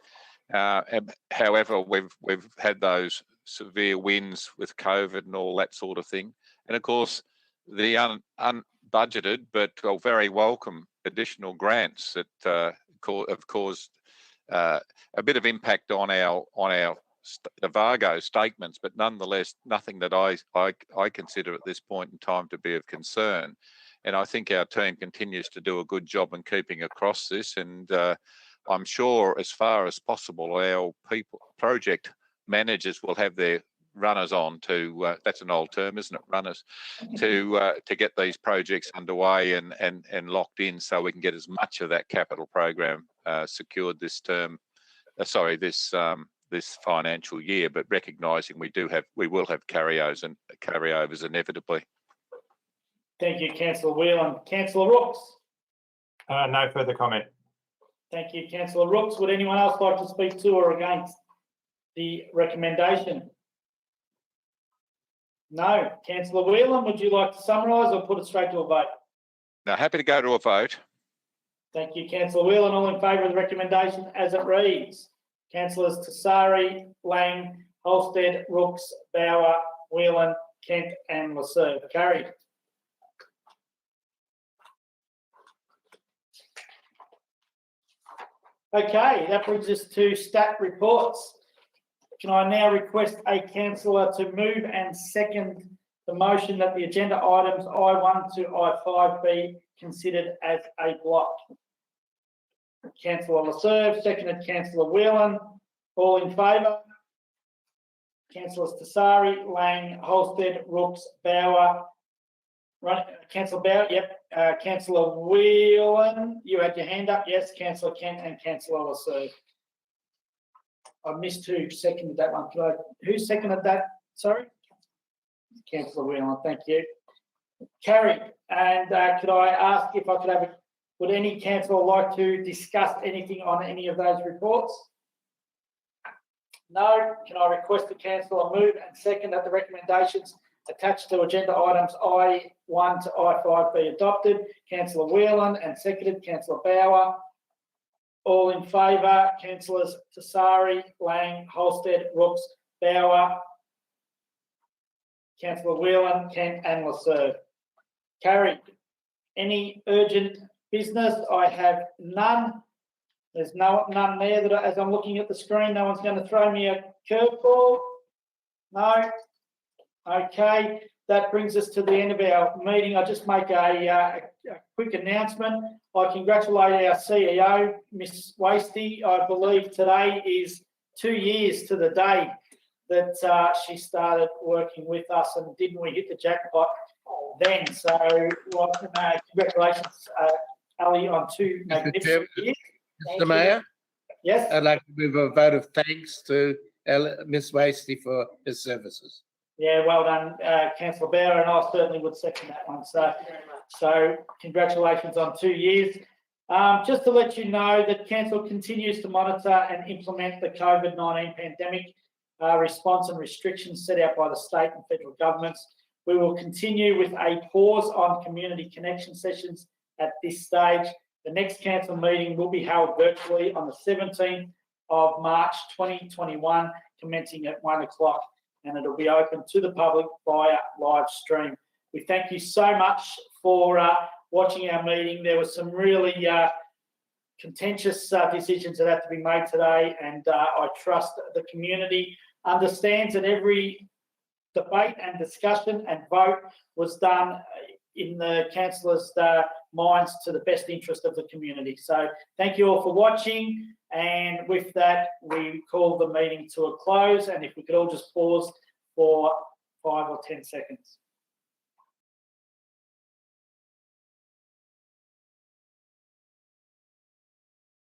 However, we've had those severe wins with COVID and all that sort of thing, and of course the unbudgeted but very welcome additional grants that have caused a bit of impact on our Vargo statements, but nonetheless nothing that I consider at this point in time to be of concern. And I think our team continues to do a good job in keeping across this, and I'm sure as far as possible our project managers will have their runners on to that's an old term, isn't it, runners, to get these projects underway and locked in, so we can get as much of that capital program secured this term, this financial year, but recognising we will have carryovers inevitably. Thank you, Councillor Whelan. Councillor Rooks. No further comment. Thank you, Councillor Rooks. Would anyone else like to speak to or against the recommendation? No. Councillor Whelan, would you like to summarise or put it straight to a vote? Now, happy to go to a vote. Thank you, Councillor Whelan. All in favour of the recommendation as it reads. Councillors Tassari, Lang, Holstead, Rooks, Bauer, Whelan, Kent and Lasserve. Carried. Okay, that brings us to stat reports. Can I now request a councillor to move and second the motion that the agenda items I1 to I5 be considered as a block? Councillor Lasserve, seconded Councillor Whelan. All in favour? Councillors Tassari, Lang, Holstead, Rooks, Bauer. Councillor Bauer, yep. Councillor Whelan, you had your hand up. Yes, Councillor Kent and Councillor Lasserve. I missed who seconded that one. Who seconded that? Sorry? Councillor Whelan, thank you. Carried. And could I ask if I could have would any councillor like to discuss anything on any of those reports? No. Can I request the councillor move and second that the recommendations attached to agenda items I1 to I5 be adopted? Councillor Whelan and seconded Councillor Bauer. All in favour? Councillors Tassari, Lang, Holstead, Rooks, Bauer, Councillor Whelan, Kent and Lasserve. Carried. Any urgent business? I have none. There's none there that as I'm looking at the screen, no one's going to throw me a curveball. No. Okay, that brings us to the end of our meeting. I'll just make a quick announcement. I congratulate our CEO, Miss Wasty. I believe today is 2 years to the day that she started working with us, and didn't we hit the jackpot then? So, welcome, congratulations, Ali, on 2 magnificent years. Mr. Mayor? Yes? I'd like to move a vote of thanks to Miss Wasty for his services. Yeah, well done, Councillor Bauer, and I certainly would second that one. So congratulations on 2 years. Just to let you know that Council continues to monitor and implement the COVID-19 pandemic response and restrictions set out by the state and federal governments. We will continue with a pause on community connection sessions at this stage. The next council meeting will be held virtually on the 17th of March 2021, commencing at 1 o'clock, and it'll be open to the public via live stream. We thank you so much for watching our meeting. There were some really contentious decisions that had to be made today, and I trust the community understands that every debate and discussion and vote was done in the councillors' minds to the best interest of the community. So thank you all for watching, and with that we call the meeting to a close, and if we could all just pause for 5 or 10 seconds.